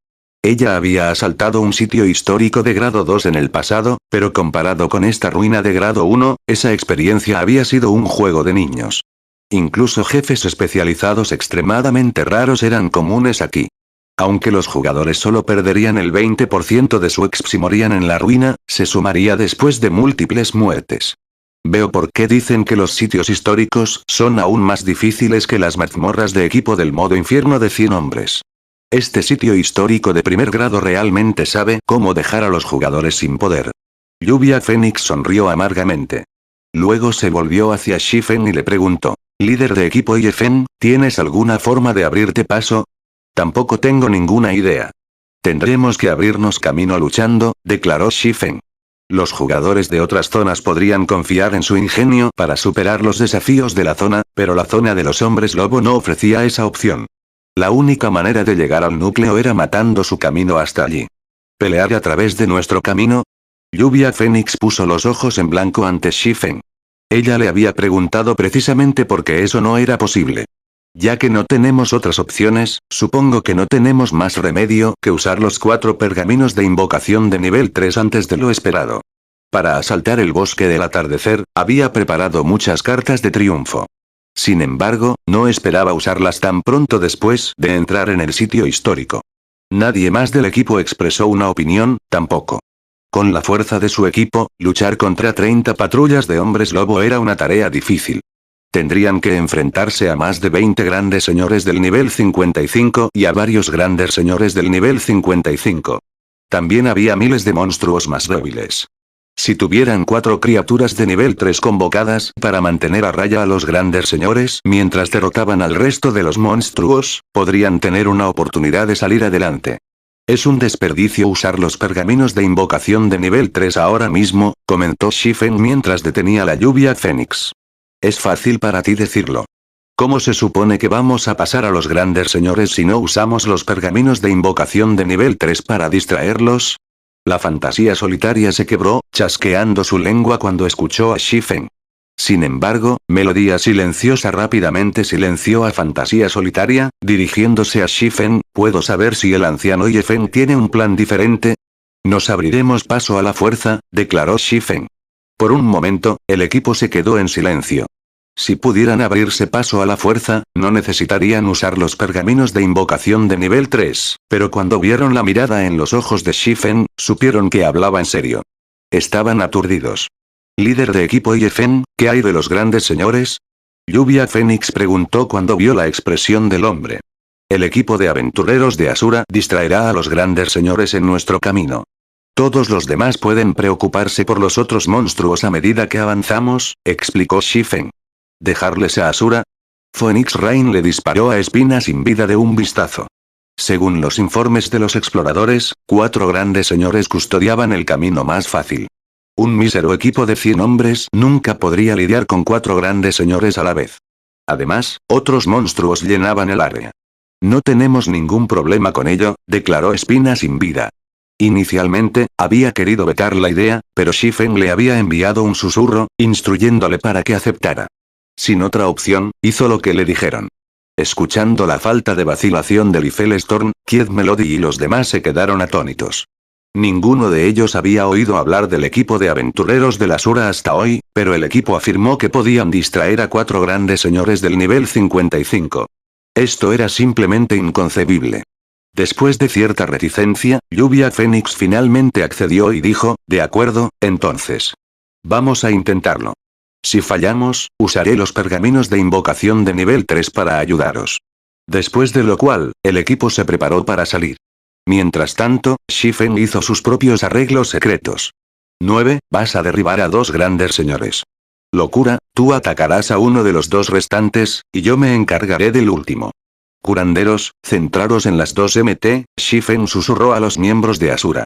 A: Ella había asaltado un sitio histórico de grado 2 en el pasado, pero comparado con esta ruina de grado 1, esa experiencia había sido un juego de niños. Incluso jefes especializados extremadamente raros eran comunes aquí. Aunque los jugadores solo perderían el 20% de su exp si morían en la ruina, se sumaría después de múltiples muertes. Veo por qué dicen que los sitios históricos son aún más difíciles que las mazmorras de equipo del modo infierno de 100 hombres. Este sitio histórico de primer grado realmente sabe cómo dejar a los jugadores sin poder. Lluvia Fénix sonrió amargamente. Luego se volvió hacia Shifen y le preguntó: líder de equipo Yefen, ¿tienes alguna forma de abrirte paso? Tampoco tengo ninguna idea. Tendremos que abrirnos camino luchando, declaró Shifen. Los jugadores de otras zonas podrían confiar en su ingenio para superar los desafíos de la zona, pero la zona de los hombres lobo no ofrecía esa opción. La única manera de llegar al núcleo era matando su camino hasta allí. ¿Pelear a través de nuestro camino? Lluvia Fénix puso los ojos en blanco ante Shifen. Ella le había preguntado precisamente porque eso no era posible. Ya que no tenemos otras opciones, supongo que no tenemos más remedio que usar los 4 pergaminos de invocación de nivel 3 antes de lo esperado. Para asaltar el bosque del atardecer, había preparado muchas cartas de triunfo. Sin embargo, no esperaba usarlas tan pronto después de entrar en el sitio histórico. Nadie más del equipo expresó una opinión, tampoco. Con la fuerza de su equipo, luchar contra 30 patrullas de hombres lobo era una tarea difícil. Tendrían que enfrentarse a más de 20 grandes señores del nivel 55 y a varios grandes señores del nivel 55. También había miles de monstruos más débiles. Si tuvieran 4 criaturas de nivel 3 convocadas para mantener a raya a los grandes señores mientras derrotaban al resto de los monstruos, podrían tener una oportunidad de salir adelante. Es un desperdicio usar los pergaminos de invocación de nivel 3 ahora mismo, comentó Shifen mientras detenía la lluvia Fénix. Es fácil para ti decirlo. ¿Cómo se supone que vamos a pasar a los grandes señores si no usamos los pergaminos de invocación de nivel 3 para distraerlos? La fantasía solitaria se quebró, chasqueando su lengua cuando escuchó a Shifen. Sin embargo, Melodía Silenciosa rápidamente silenció a Fantasía Solitaria, dirigiéndose a Shifen. ¿Puedo saber si el anciano Yefen tiene un plan diferente? Nos abriremos paso a la fuerza, declaró Shifen. Por un momento, el equipo se quedó en silencio. Si pudieran abrirse paso a la fuerza, no necesitarían usar los pergaminos de invocación de nivel 3, pero cuando vieron la mirada en los ojos de Shifen, supieron que hablaba en serio. Estaban aturdidos. Líder de equipo Yefen, ¿qué hay de los grandes señores? Lluvia Fénix preguntó cuando vio la expresión del hombre. El equipo de aventureros de Asura distraerá a los grandes señores en nuestro camino. Todos los demás pueden preocuparse por los otros monstruos a medida que avanzamos, explicó Shifen. ¿Dejarles a Asura? Phoenix Rain le disparó a Espina sin vida de un vistazo. Según los informes de los exploradores, 4 grandes señores custodiaban el camino más fácil. Un mísero equipo de 100 hombres nunca podría lidiar con 4 grandes señores a la vez. Además, otros monstruos llenaban el área. No tenemos ningún problema con ello, declaró Espina sin vida. Inicialmente, había querido vetar la idea, pero Shifen le había enviado un susurro, instruyéndole para que aceptara. Sin otra opción, hizo lo que le dijeron. Escuchando la falta de vacilación de Lifel Storm, Kid Melody y los demás se quedaron atónitos. Ninguno de ellos había oído hablar del equipo de aventureros de la Asura hasta hoy, pero el equipo afirmó que podían distraer a 4 grandes señores del nivel 55. Esto era simplemente inconcebible. Después de cierta reticencia, Lluvia Fénix finalmente accedió y dijo, de acuerdo, entonces. Vamos a intentarlo. Si fallamos, usaré los pergaminos de invocación de nivel 3 para ayudaros. Después de lo cual, el equipo se preparó para salir. Mientras tanto, Shifen hizo sus propios arreglos secretos. 9. Vas a derribar a 2 grandes señores. Locura, tú atacarás a uno de los 2 restantes, y yo me encargaré del último. Curanderos, centraros en las 2 MT, Shifen susurró a los miembros de Asura.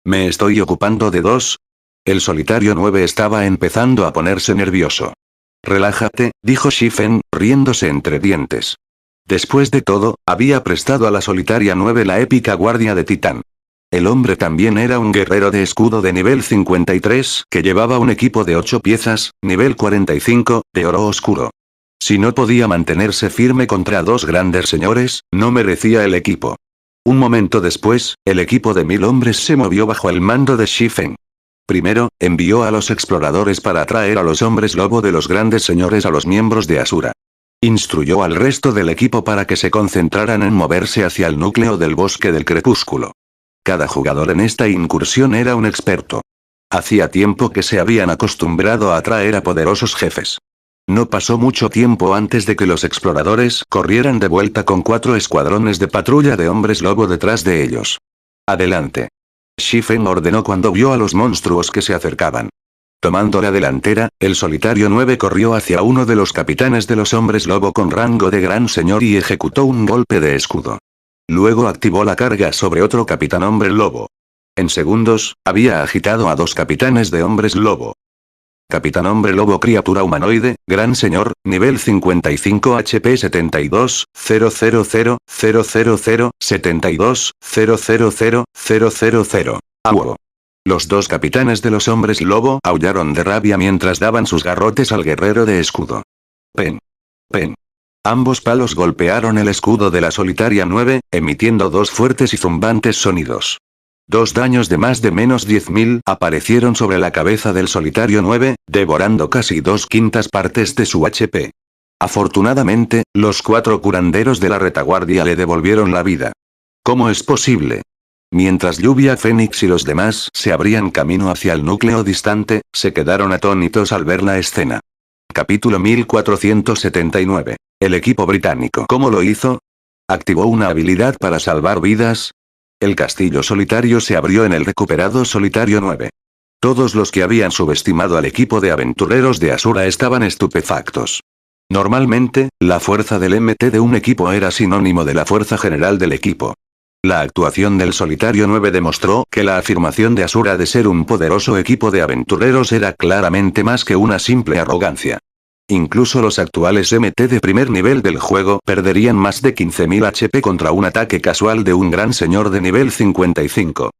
A: Me estoy ocupando de 2. El solitario 9 estaba empezando a ponerse nervioso. Relájate, dijo Shifen, riéndose entre dientes. Después de todo, había prestado a la solitaria 9 la épica guardia de Titán. El hombre también era un guerrero de escudo de nivel 53, que llevaba un equipo de 8 piezas, nivel 45, de oro oscuro. Si no podía mantenerse firme contra 2 grandes señores, no merecía el equipo. Un momento después, el equipo de 1000 hombres se movió bajo el mando de Shifen. Primero, envió a los exploradores para atraer a los hombres lobo de los grandes señores a los miembros de Asura. Instruyó al resto del equipo para que se concentraran en moverse hacia el núcleo del bosque del crepúsculo. Cada jugador en esta incursión era un experto. Hacía tiempo que se habían acostumbrado a atraer a poderosos jefes. No pasó mucho tiempo antes de que los exploradores corrieran de vuelta con 4 escuadrones de patrulla de hombres lobo detrás de ellos. Adelante. Shifen ordenó cuando vio a los monstruos que se acercaban. Tomando la delantera, el solitario 9 corrió hacia uno de los capitanes de los hombres lobo con rango de gran señor y ejecutó un golpe de escudo. Luego activó la carga sobre otro capitán hombre lobo. En segundos, había agitado a 2 capitanes de hombres lobo. Capitán hombre lobo criatura humanoide, gran señor, nivel 55 HP 72, 000, 000, 72, 000. Auo. Los 2 capitanes de los hombres lobo aullaron de rabia mientras daban sus garrotes al guerrero de escudo. Pen. Pen. Ambos palos golpearon el escudo de la solitaria 9, emitiendo 2 fuertes y zumbantes sonidos. 2 daños de más de menos 10.000 aparecieron sobre la cabeza del solitario 9, devorando casi 2/5 partes de su HP. Afortunadamente, los 4 curanderos de la retaguardia le devolvieron la vida. ¿Cómo es posible? Mientras Lluvia Fénix y los demás se abrían camino hacia el núcleo distante, se quedaron atónitos al ver la escena. Capítulo 1479. El equipo británico. ¿Cómo lo hizo? ¿Activó una habilidad para salvar vidas? El castillo solitario se abrió en el recuperado solitario 9. Todos los que habían subestimado al equipo de aventureros de Asura estaban estupefactos. Normalmente, la fuerza del MT de un equipo era sinónimo de la fuerza general del equipo. La actuación del solitario 9 demostró que la afirmación de Asura de ser un poderoso equipo de aventureros era claramente más que una simple arrogancia. Incluso los actuales MT de primer nivel del juego perderían más de 15.000 HP contra un ataque casual de un gran señor de nivel 55.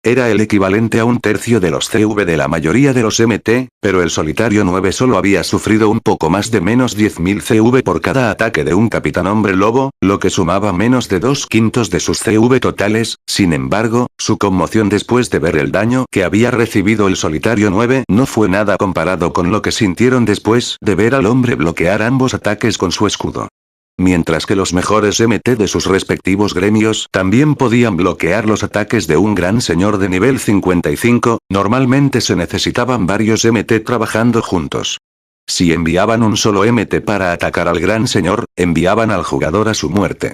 A: Era el equivalente a un tercio de los CV de la mayoría de los MT, pero el solitario 9 solo había sufrido un poco más de menos 10.000 CV por cada ataque de un capitán hombre lobo, lo que sumaba menos de 2/5 de sus CV totales. Sin embargo, su conmoción después de ver el daño que había recibido el solitario 9 no fue nada comparado con lo que sintieron después de ver al hombre bloquear ambos ataques con su escudo. Mientras que los mejores MT de sus respectivos gremios también podían bloquear los ataques de un gran señor de nivel 55, normalmente se necesitaban varios MT trabajando juntos. Si enviaban un solo MT para atacar al gran señor, enviaban al jugador a su muerte.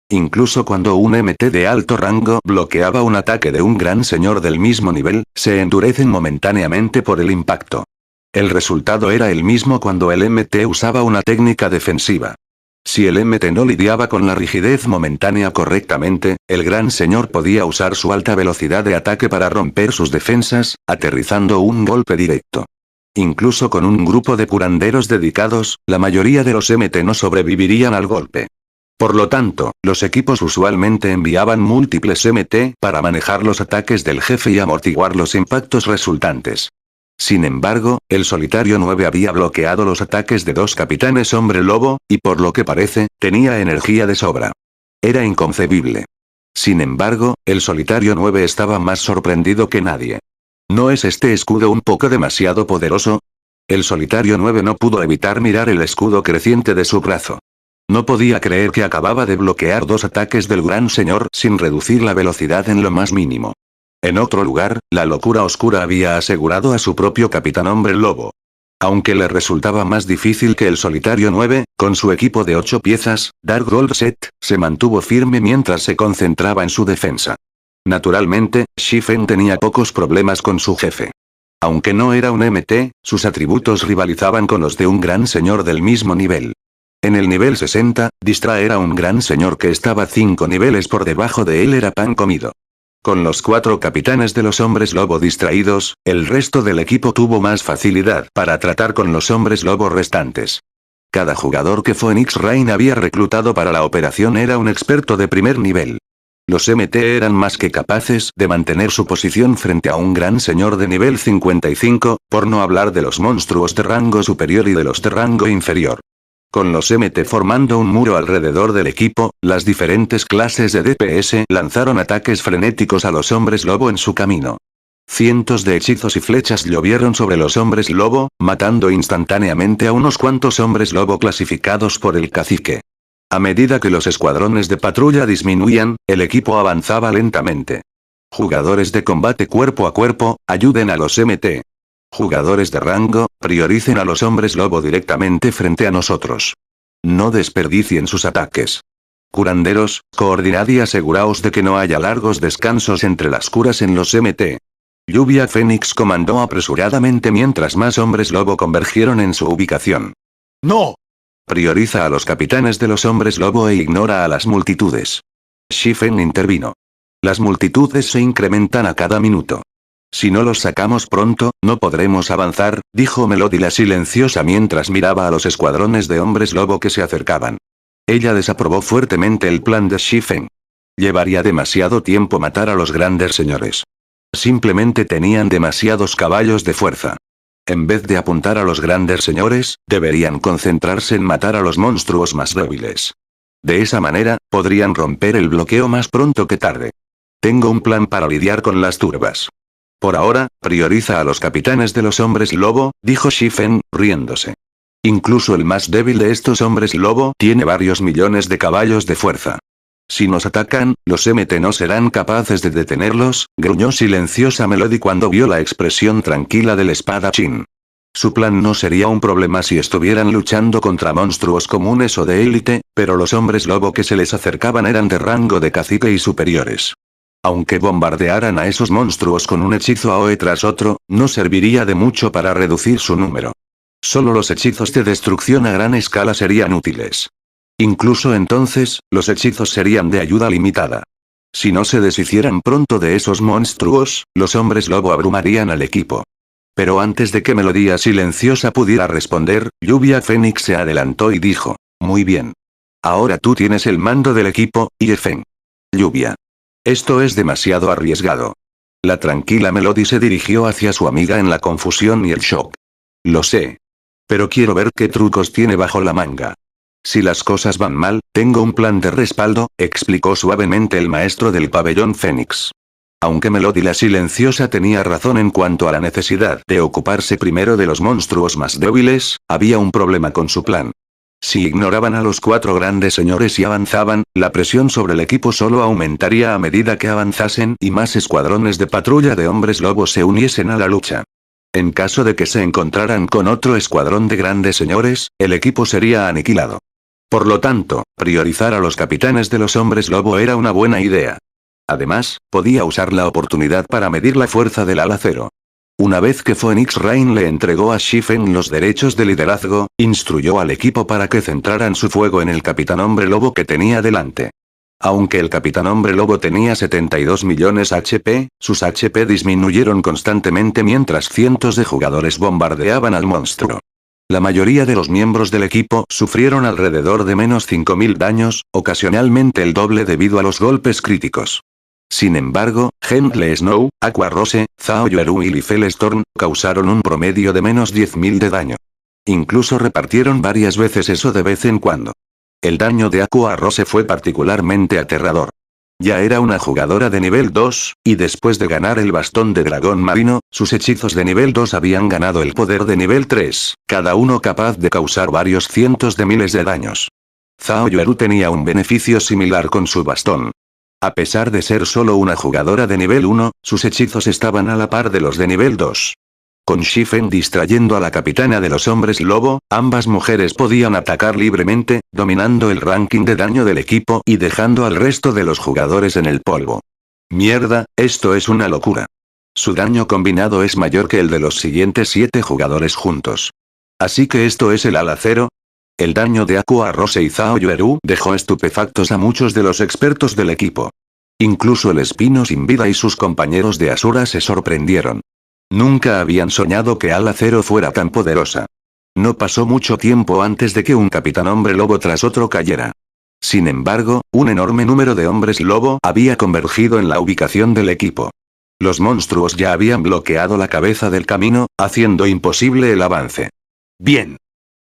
A: Incluso cuando un MT de alto rango bloqueaba un ataque de un gran señor del mismo nivel, se endurecen momentáneamente por el impacto. El resultado era el mismo cuando el MT usaba una técnica defensiva. Si el MT no lidiaba con la rigidez momentánea correctamente, el gran señor podía usar su alta velocidad de ataque para romper sus defensas, aterrizando un golpe directo. Incluso con un grupo de curanderos dedicados, la mayoría de los MT no sobrevivirían al golpe. Por lo tanto, los equipos usualmente enviaban múltiples MT para manejar los ataques del jefe y amortiguar los impactos resultantes. Sin embargo, el solitario 9 había bloqueado los ataques de 2 capitanes hombre lobo, y por lo que parece, tenía energía de sobra. Era inconcebible. Sin embargo, el solitario 9 estaba más sorprendido que nadie. ¿No es este escudo un poco demasiado poderoso? El solitario 9 no pudo evitar mirar el escudo creciente de su brazo. No podía creer que acababa de bloquear 2 ataques del gran señor sin reducir la velocidad en lo más mínimo. En otro lugar, la locura oscura había asegurado a su propio capitán hombre lobo. Aunque le resultaba más difícil que el solitario 9, con su equipo de 8 piezas, Dark Gold Set, se mantuvo firme mientras se concentraba en su defensa. Naturalmente, Shifen tenía pocos problemas con su jefe. Aunque no era un MT, sus atributos rivalizaban con los de un gran señor del mismo nivel. En el nivel 60, distraer a un gran señor que estaba 5 niveles por debajo de él era pan comido. Con los 4 capitanes de los hombres lobo distraídos, el resto del equipo tuvo más facilidad para tratar con los hombres lobo restantes. Cada jugador que Phoenix Rain había reclutado para la operación era un experto de primer nivel. Los MT eran más que capaces de mantener su posición frente a un gran señor de nivel 55, por no hablar de los monstruos de rango superior y de los de rango inferior. Con los MT formando un muro alrededor del equipo, las diferentes clases de DPS lanzaron ataques frenéticos a los hombres lobo en su camino. Cientos de hechizos y flechas llovieron sobre los hombres lobo, matando instantáneamente a unos cuantos hombres lobo clasificados por el cacique. A medida que los escuadrones de patrulla disminuían, el equipo avanzaba lentamente. Jugadores de combate cuerpo a cuerpo, ayuden a los MT. Jugadores de rango, prioricen a los hombres lobo directamente frente a nosotros. No desperdicien sus ataques. Curanderos, coordinad y aseguraos de que no haya largos descansos entre las curas en los MT. Lluvia Fénix comandó apresuradamente mientras más hombres lobo convergieron en su ubicación.
B: ¡No!
A: Prioriza a los capitanes de los hombres lobo e ignora a las multitudes. Shifen intervino. Las multitudes se incrementan a cada minuto. Si no los sacamos pronto, no podremos avanzar, dijo Melody la silenciosa mientras miraba a los escuadrones de hombres lobo que se acercaban. Ella desaprobó fuertemente el plan de Shifen. Llevaría demasiado tiempo matar a los grandes señores. Simplemente tenían demasiados caballos de fuerza. En vez de apuntar a los grandes señores, deberían concentrarse en matar a los monstruos más débiles. De esa manera, podrían romper el bloqueo más pronto que tarde. Tengo un plan para lidiar con las turbas. Por ahora, prioriza a los capitanes de los hombres lobo, dijo Shifen, riéndose. Incluso el más débil de estos hombres lobo tiene varios millones de caballos de fuerza. Si nos atacan, los MT no serán capaces de detenerlos, gruñó silenciosa Melody cuando vio la expresión tranquila del espadachín. Su plan no sería un problema si estuvieran luchando contra monstruos comunes o de élite, pero los hombres lobo que se les acercaban eran de rango de cacique y superiores. Aunque bombardearan a esos monstruos con un hechizo AOE tras otro, no serviría de mucho para reducir su número. Solo los hechizos de destrucción a gran escala serían útiles. Incluso entonces, los hechizos serían de ayuda limitada. Si no se deshicieran pronto de esos monstruos, los hombres lobo abrumarían al equipo. Pero antes de que Melodía silenciosa pudiera responder, Lluvia Fénix se adelantó y dijo, muy bien. Ahora tú tienes el mando del equipo, Yefen. Lluvia. Esto es demasiado arriesgado. La tranquila Melody se dirigió hacia su amiga en la confusión y el shock. Lo sé. Pero quiero ver qué trucos tiene bajo la manga. Si las cosas van mal, tengo un plan de respaldo, explicó suavemente el maestro del pabellón Fénix. Aunque Melody la silenciosa tenía razón en cuanto a la necesidad de ocuparse primero de los monstruos más débiles, había un problema con su plan. Si ignoraban a los 4 grandes señores y avanzaban, la presión sobre el equipo solo aumentaría a medida que avanzasen y más escuadrones de patrulla de hombres lobos se uniesen a la lucha. En caso de que se encontraran con otro escuadrón de grandes señores, el equipo sería aniquilado. Por lo tanto, priorizar a los capitanes de los hombres lobo era una buena idea. Además, podía usar la oportunidad para medir la fuerza del ala cero. Una vez que Phoenix Rain le entregó a Shifen los derechos de liderazgo, instruyó al equipo para que centraran su fuego en el capitán hombre lobo que tenía delante. Aunque el capitán hombre lobo tenía 72 millones HP, sus HP disminuyeron constantemente mientras cientos de jugadores bombardeaban al monstruo. La mayoría de los miembros del equipo sufrieron alrededor de menos 5000 daños, ocasionalmente el doble debido a los golpes críticos. Sin embargo, Gentle Snow, Aqua Rose, Zhao Yueru y Lifel Storm causaron un promedio de menos 10.000 de daño. Incluso repartieron varias veces eso de vez en cuando. El daño de Aqua Rose fue particularmente aterrador. Ya era una jugadora de nivel 2, y después de ganar el bastón de dragón marino, sus hechizos de nivel 2 habían ganado el poder de nivel 3, cada uno capaz de causar varios cientos de miles de daños. Zhao Yueru tenía un beneficio similar con su bastón. A pesar de ser solo una jugadora de nivel 1, sus hechizos estaban a la par de los de nivel 2. Con Shifen distrayendo a la capitana de los hombres lobo, ambas mujeres podían atacar libremente, dominando el ranking de daño del equipo y dejando al resto de los jugadores en el polvo. Mierda, esto es una locura. Su daño combinado es mayor que el de los siguientes 7 jugadores juntos. Así que esto es el ala cero. El daño de Aqua Rose y Zhao Yueru dejó estupefactos a muchos de los expertos del equipo. Incluso el Espino sin vida y sus compañeros de Asura se sorprendieron. Nunca habían soñado que Ala Cero fuera tan poderosa. No pasó mucho tiempo antes de que un capitán hombre lobo tras otro cayera. Sin embargo, un enorme número de hombres lobo había convergido en la ubicación del equipo. Los monstruos ya habían bloqueado la cabeza del camino, haciendo imposible el avance. Bien.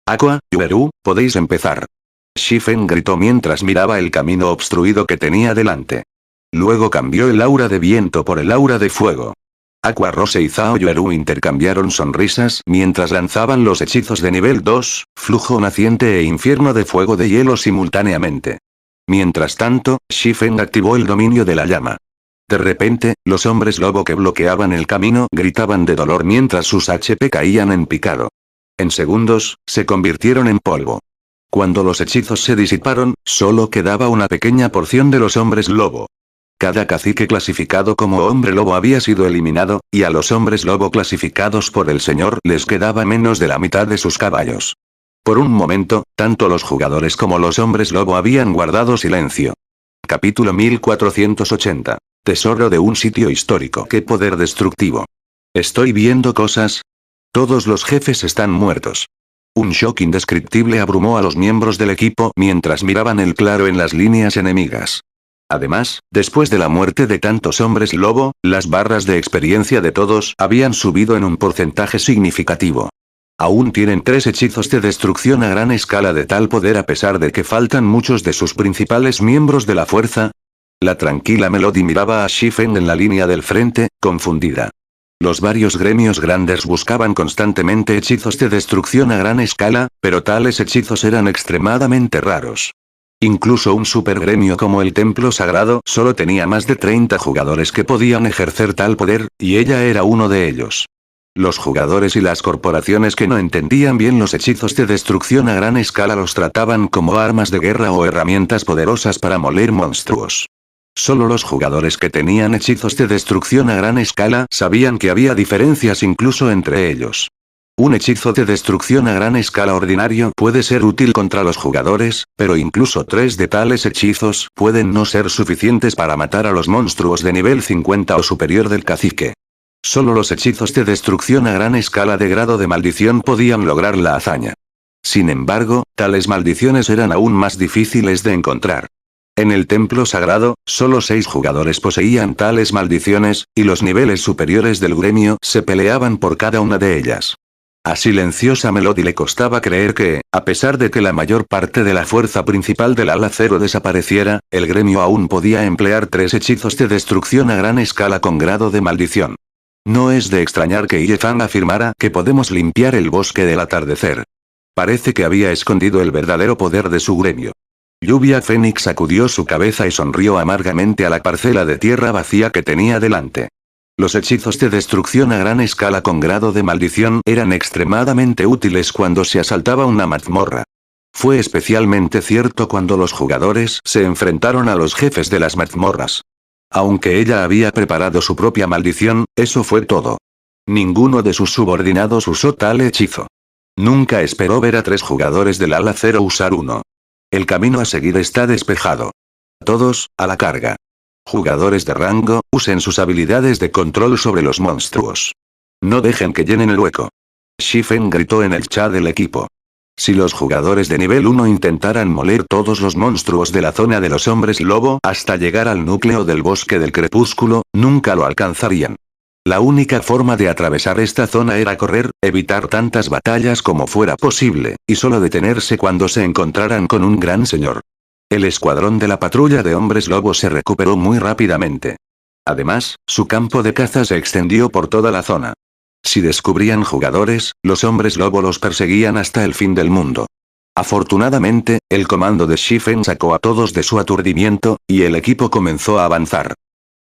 A: Aqua, Yueru, podéis empezar. Shifen gritó mientras miraba el camino obstruido que tenía delante. Luego cambió el aura de viento por el aura de fuego. Aqua Rose y Zhao Yueru intercambiaron sonrisas mientras lanzaban los hechizos de nivel 2, flujo naciente e infierno de fuego de hielo simultáneamente. Mientras tanto, Shifen activó el dominio de la llama. De repente, los hombres lobo que bloqueaban el camino gritaban de dolor mientras sus HP caían en picado. En segundos, se convirtieron en polvo. Cuando los hechizos se disiparon, solo quedaba una pequeña porción de los hombres lobo. Cada cacique clasificado como hombre lobo había sido eliminado, y a los hombres lobo clasificados por el señor les quedaba menos de la mitad de sus caballos. Por un momento, tanto los jugadores como los hombres lobo habían guardado silencio. Capítulo 1480. Tesoro de un sitio histórico. ¡Qué poder destructivo! Estoy viendo cosas. Todos los jefes están muertos. Un shock indescriptible abrumó a los miembros del equipo mientras miraban el claro en las líneas enemigas. Además, después de la muerte de tantos hombres lobo, las barras de experiencia de todos habían subido en un porcentaje significativo. Aún tienen 3 hechizos de destrucción a gran escala de tal poder a pesar de que faltan muchos de sus principales miembros de la fuerza. La tranquila Melody miraba a Shifen en la línea del frente, confundida. Los varios gremios grandes buscaban constantemente hechizos de destrucción a gran escala, pero tales hechizos eran extremadamente raros. Incluso un supergremio como el Templo Sagrado solo tenía más de 30 jugadores que podían ejercer tal poder, y ella era uno de ellos. Los jugadores y las corporaciones que no entendían bien los hechizos de destrucción a gran escala los trataban como armas de guerra o herramientas poderosas para moler monstruos. Solo los jugadores que tenían hechizos de destrucción a gran escala sabían que había diferencias incluso entre ellos. Un hechizo de destrucción a gran escala ordinario puede ser útil contra los jugadores, pero incluso 3 de tales hechizos pueden no ser suficientes para matar a los monstruos de nivel 50 o superior del cacique. Solo los hechizos de destrucción a gran escala de grado de maldición podían lograr la hazaña. Sin embargo, tales maldiciones eran aún más difíciles de encontrar. En el templo sagrado, solo 6 jugadores poseían tales maldiciones, y los niveles superiores del gremio se peleaban por cada una de ellas. A silenciosa Melody le costaba creer que, a pesar de que la mayor parte de la fuerza principal del ala cero desapareciera, el gremio aún podía emplear 3 hechizos de destrucción a gran escala con grado de maldición. No es de extrañar que Yefan afirmara que podemos limpiar el bosque del atardecer. Parece que había escondido el verdadero poder de su gremio. Lluvia Fénix sacudió su cabeza y sonrió amargamente a la parcela de tierra vacía que tenía delante. Los hechizos de destrucción a gran escala con grado de maldición eran extremadamente útiles cuando se asaltaba una mazmorra. Fue especialmente cierto cuando los jugadores se enfrentaron a los jefes de las mazmorras. Aunque ella había preparado su propia maldición, eso fue todo. Ninguno de sus subordinados usó tal hechizo. Nunca esperó ver a 3 jugadores del ala cero usar uno. El camino a seguir está despejado. Todos, a la carga. Jugadores de rango, usen sus habilidades de control sobre los monstruos. No dejen que llenen el hueco. Shifen gritó en el chat del equipo. Si los jugadores de nivel 1 intentaran moler todos los monstruos de la zona de los hombres lobo hasta llegar al núcleo del bosque del crepúsculo, nunca lo alcanzarían. La única forma de atravesar esta zona era correr, evitar tantas batallas como fuera posible, y solo detenerse cuando se encontraran con un gran señor. El escuadrón de la patrulla de hombres lobo se recuperó muy rápidamente. Además, su campo de caza se extendió por toda la zona. Si descubrían jugadores, los hombres lobo los perseguían hasta el fin del mundo. Afortunadamente, el comando de Shifen sacó a todos de su aturdimiento, y el equipo comenzó a avanzar.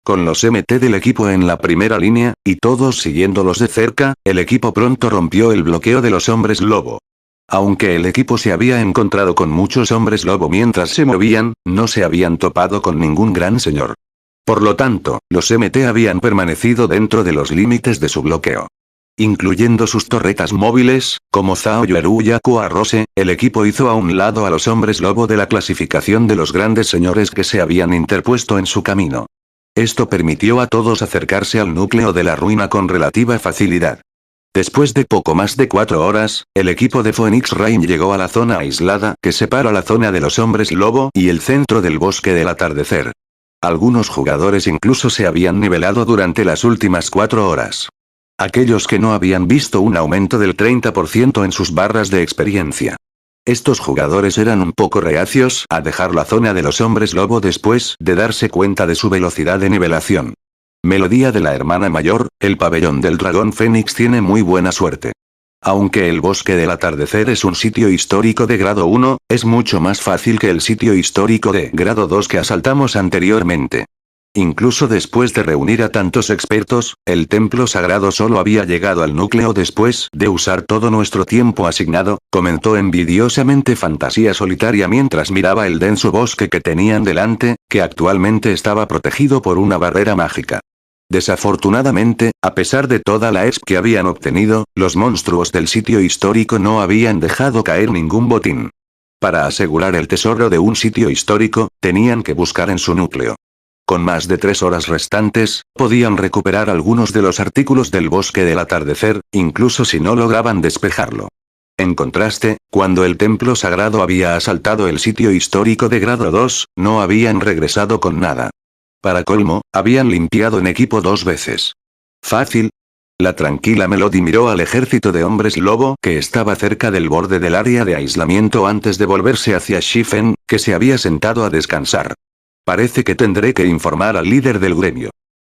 A: Con los MT del equipo en la primera línea, y todos siguiéndolos de cerca, el equipo pronto rompió el bloqueo de los hombres lobo. Aunque el equipo se había encontrado con muchos hombres lobo mientras se movían, no se habían topado con ningún gran señor. Por lo tanto, los MT habían permanecido dentro de los límites de su bloqueo. Incluyendo sus torretas móviles, como Zhao Yueru y Aqua Rose, el equipo hizo a un lado a los hombres lobo de la clasificación de los grandes señores que se habían interpuesto en su camino. Esto permitió a todos acercarse al núcleo de la ruina con relativa facilidad. Después de poco más de 4 horas, el equipo de Phoenix Rain llegó a la zona aislada que separa la zona de los hombres lobo y el centro del bosque del atardecer. Algunos jugadores incluso se habían nivelado durante las últimas 4 horas. Aquellos que no habían visto un aumento del 30% en sus barras de experiencia. Estos jugadores eran un poco reacios a dejar la zona de los hombres lobo después de darse cuenta de su velocidad de nivelación. Melodía de la hermana mayor, el pabellón del dragón Fénix tiene muy buena suerte. Aunque el bosque del atardecer es un sitio histórico de grado 1, es mucho más fácil que el sitio histórico de grado 2 que asaltamos anteriormente. Incluso después de reunir a tantos expertos, el templo sagrado solo había llegado al núcleo después de usar todo nuestro tiempo asignado, comentó envidiosamente Fantasía Solitaria mientras miraba el denso bosque que tenían delante, que actualmente estaba protegido por una barrera mágica. Desafortunadamente, a pesar de toda la exp que habían obtenido, los monstruos del sitio histórico no habían dejado caer ningún botín. Para asegurar el tesoro de un sitio histórico, tenían que buscar en su núcleo. Con más de 3 horas restantes, podían recuperar algunos de los artículos del bosque del atardecer, incluso si no lograban despejarlo. En contraste, cuando el templo sagrado había asaltado el sitio histórico de grado 2, no habían regresado con nada. Para colmo, habían limpiado en equipo 2 veces. ¿Fácil? La tranquila Melody miró al ejército de hombres lobo que estaba cerca del borde del área de aislamiento antes de volverse hacia Shifen, que se había sentado a descansar. Parece que tendré que informar al líder del gremio.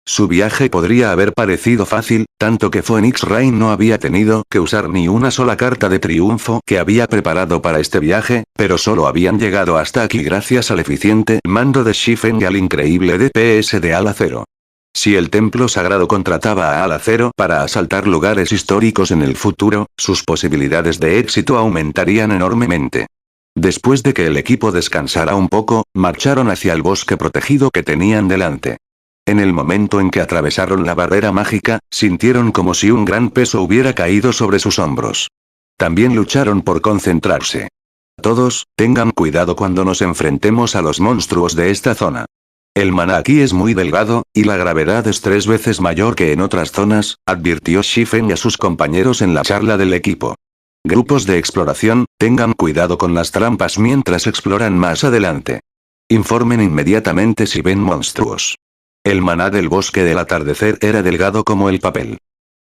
A: Su viaje podría haber parecido fácil, tanto que Phoenix Rain no había tenido que usar ni una sola carta de triunfo que había preparado para este viaje, pero solo habían llegado hasta aquí gracias al eficiente mando de Shifen y al increíble DPS de Ala Cero. Si el templo sagrado contrataba a Ala Cero para asaltar lugares históricos en el futuro, sus posibilidades de éxito aumentarían enormemente. Después de que el equipo descansara un poco, marcharon hacia el bosque protegido que tenían delante. En el momento en que atravesaron la barrera mágica, sintieron como si un gran peso hubiera caído sobre sus hombros. También lucharon por concentrarse. Todos, tengan cuidado cuando nos enfrentemos a los monstruos de esta zona. El maná aquí es muy delgado, y la gravedad es 3 veces mayor que en otras zonas, advirtió Shifen a sus compañeros en la charla del equipo. Grupos de exploración, tengan cuidado con las trampas mientras exploran más adelante. Informen inmediatamente si ven monstruos. El maná del bosque del atardecer era delgado como el papel.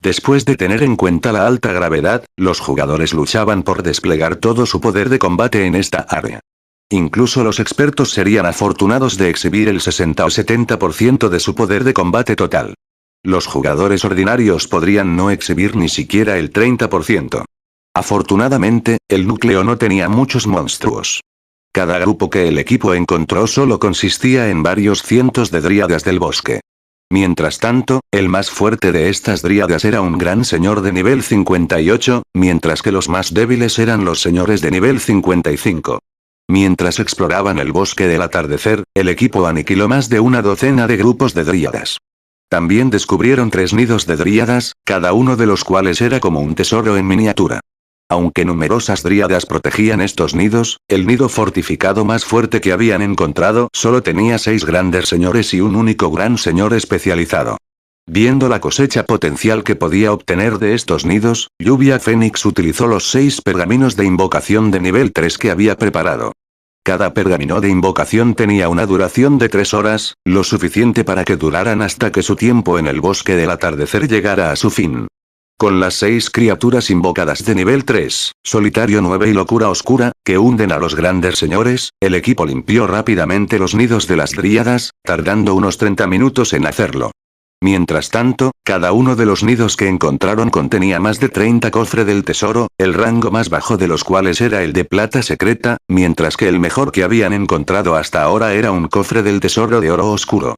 A: Después de tener en cuenta la alta gravedad, los jugadores luchaban por desplegar todo su poder de combate en esta área. Incluso los expertos serían afortunados de exhibir el 60 o 70% de su poder de combate total. Los jugadores ordinarios podrían no exhibir ni siquiera el 30%. Afortunadamente, el núcleo no tenía muchos monstruos. Cada grupo que el equipo encontró solo consistía en varios cientos de dríadas del bosque. Mientras tanto, el más fuerte de estas dríadas era un gran señor de nivel 58, mientras que los más débiles eran los señores de nivel 55. Mientras exploraban el bosque del atardecer, el equipo aniquiló más de una docena de grupos de dríadas. También descubrieron 3 nidos de dríadas, cada uno de los cuales era como un tesoro en miniatura. Aunque numerosas dríadas protegían estos nidos, el nido fortificado más fuerte que habían encontrado solo tenía 6 grandes señores y un único gran señor especializado. Viendo la cosecha potencial que podía obtener de estos nidos, Lluvia Fénix utilizó los 6 pergaminos de invocación de nivel 3 que había preparado. Cada pergamino de invocación tenía una duración de 3 horas, lo suficiente para que duraran hasta que su tiempo en el bosque del atardecer llegara a su fin. Con las 6 criaturas invocadas de nivel 3, Solitario 9 y Locura Oscura, que hunden a los grandes señores, el equipo limpió rápidamente los nidos de las dríadas, tardando unos 30 minutos en hacerlo. Mientras tanto, cada uno de los nidos que encontraron contenía más de 30 cofres del tesoro, el rango más bajo de los cuales era el de plata secreta, mientras que el mejor que habían encontrado hasta ahora era un cofre del tesoro de oro oscuro.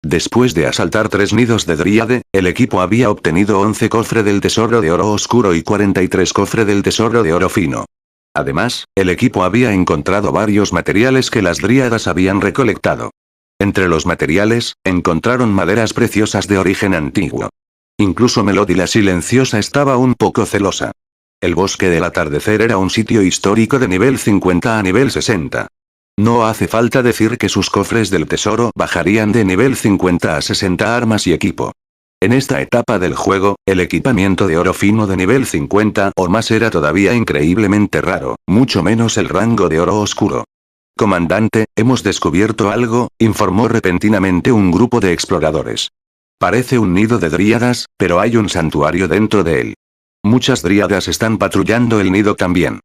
A: Después de asaltar 3 nidos de dríade, el equipo había obtenido 11 cofres del tesoro de oro oscuro y 43 cofres del tesoro de oro fino. Además, el equipo había encontrado varios materiales que las dríadas habían recolectado. Entre los materiales, encontraron maderas preciosas de origen antiguo. Incluso Melody la silenciosa estaba un poco celosa. El bosque del atardecer era un sitio histórico de nivel 50 a nivel 60. No hace falta decir que sus cofres del tesoro bajarían de nivel 50 a 60 armas y equipo. En esta etapa del juego, el equipamiento de oro fino de nivel 50 o más era todavía increíblemente raro, mucho menos el rango de oro oscuro. Comandante, hemos descubierto algo, informó repentinamente un grupo de exploradores. Parece un nido de dríadas, pero hay un santuario dentro de él. Muchas dríadas están patrullando el nido también.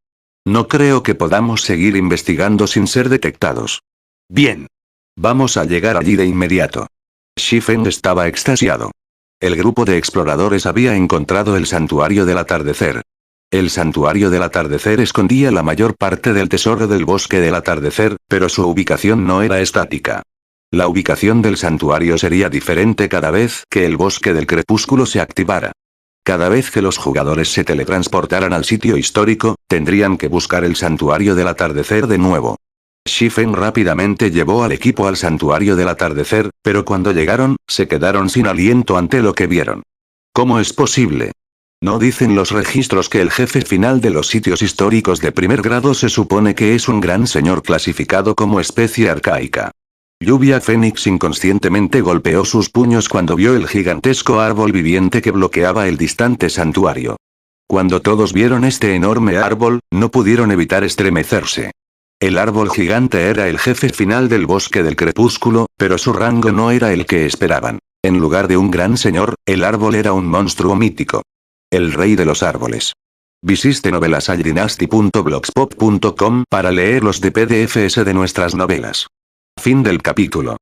A: No creo que podamos seguir investigando sin ser detectados. Bien. Vamos a llegar allí de inmediato. Shifen estaba extasiado. El grupo de exploradores había encontrado el santuario del atardecer. El santuario del atardecer escondía la mayor parte del tesoro del bosque del atardecer, pero su ubicación no era estática. La ubicación del santuario sería diferente cada vez que el bosque del crepúsculo se activara. Cada vez que los jugadores se teletransportaran al sitio histórico, tendrían que buscar el santuario del atardecer de nuevo. Shifen rápidamente llevó al equipo al santuario del atardecer, pero cuando llegaron, se quedaron sin aliento ante lo que vieron. ¿Cómo es posible? ¿No dicen los registros que el jefe final de los sitios históricos de primer grado se supone que es un gran señor clasificado como especie arcaica? Lluvia Fénix inconscientemente golpeó sus puños cuando vio el gigantesco árbol viviente que bloqueaba el distante santuario. Cuando todos vieron este enorme árbol, no pudieron evitar estremecerse. El árbol gigante era el jefe final del bosque del crepúsculo, pero su rango no era el que esperaban. En lugar de un gran señor, el árbol era un monstruo mítico. El rey de los árboles. Visite novelasaldynasty.blogspot.com para leer los de PDFs de nuestras novelas. Fin del capítulo.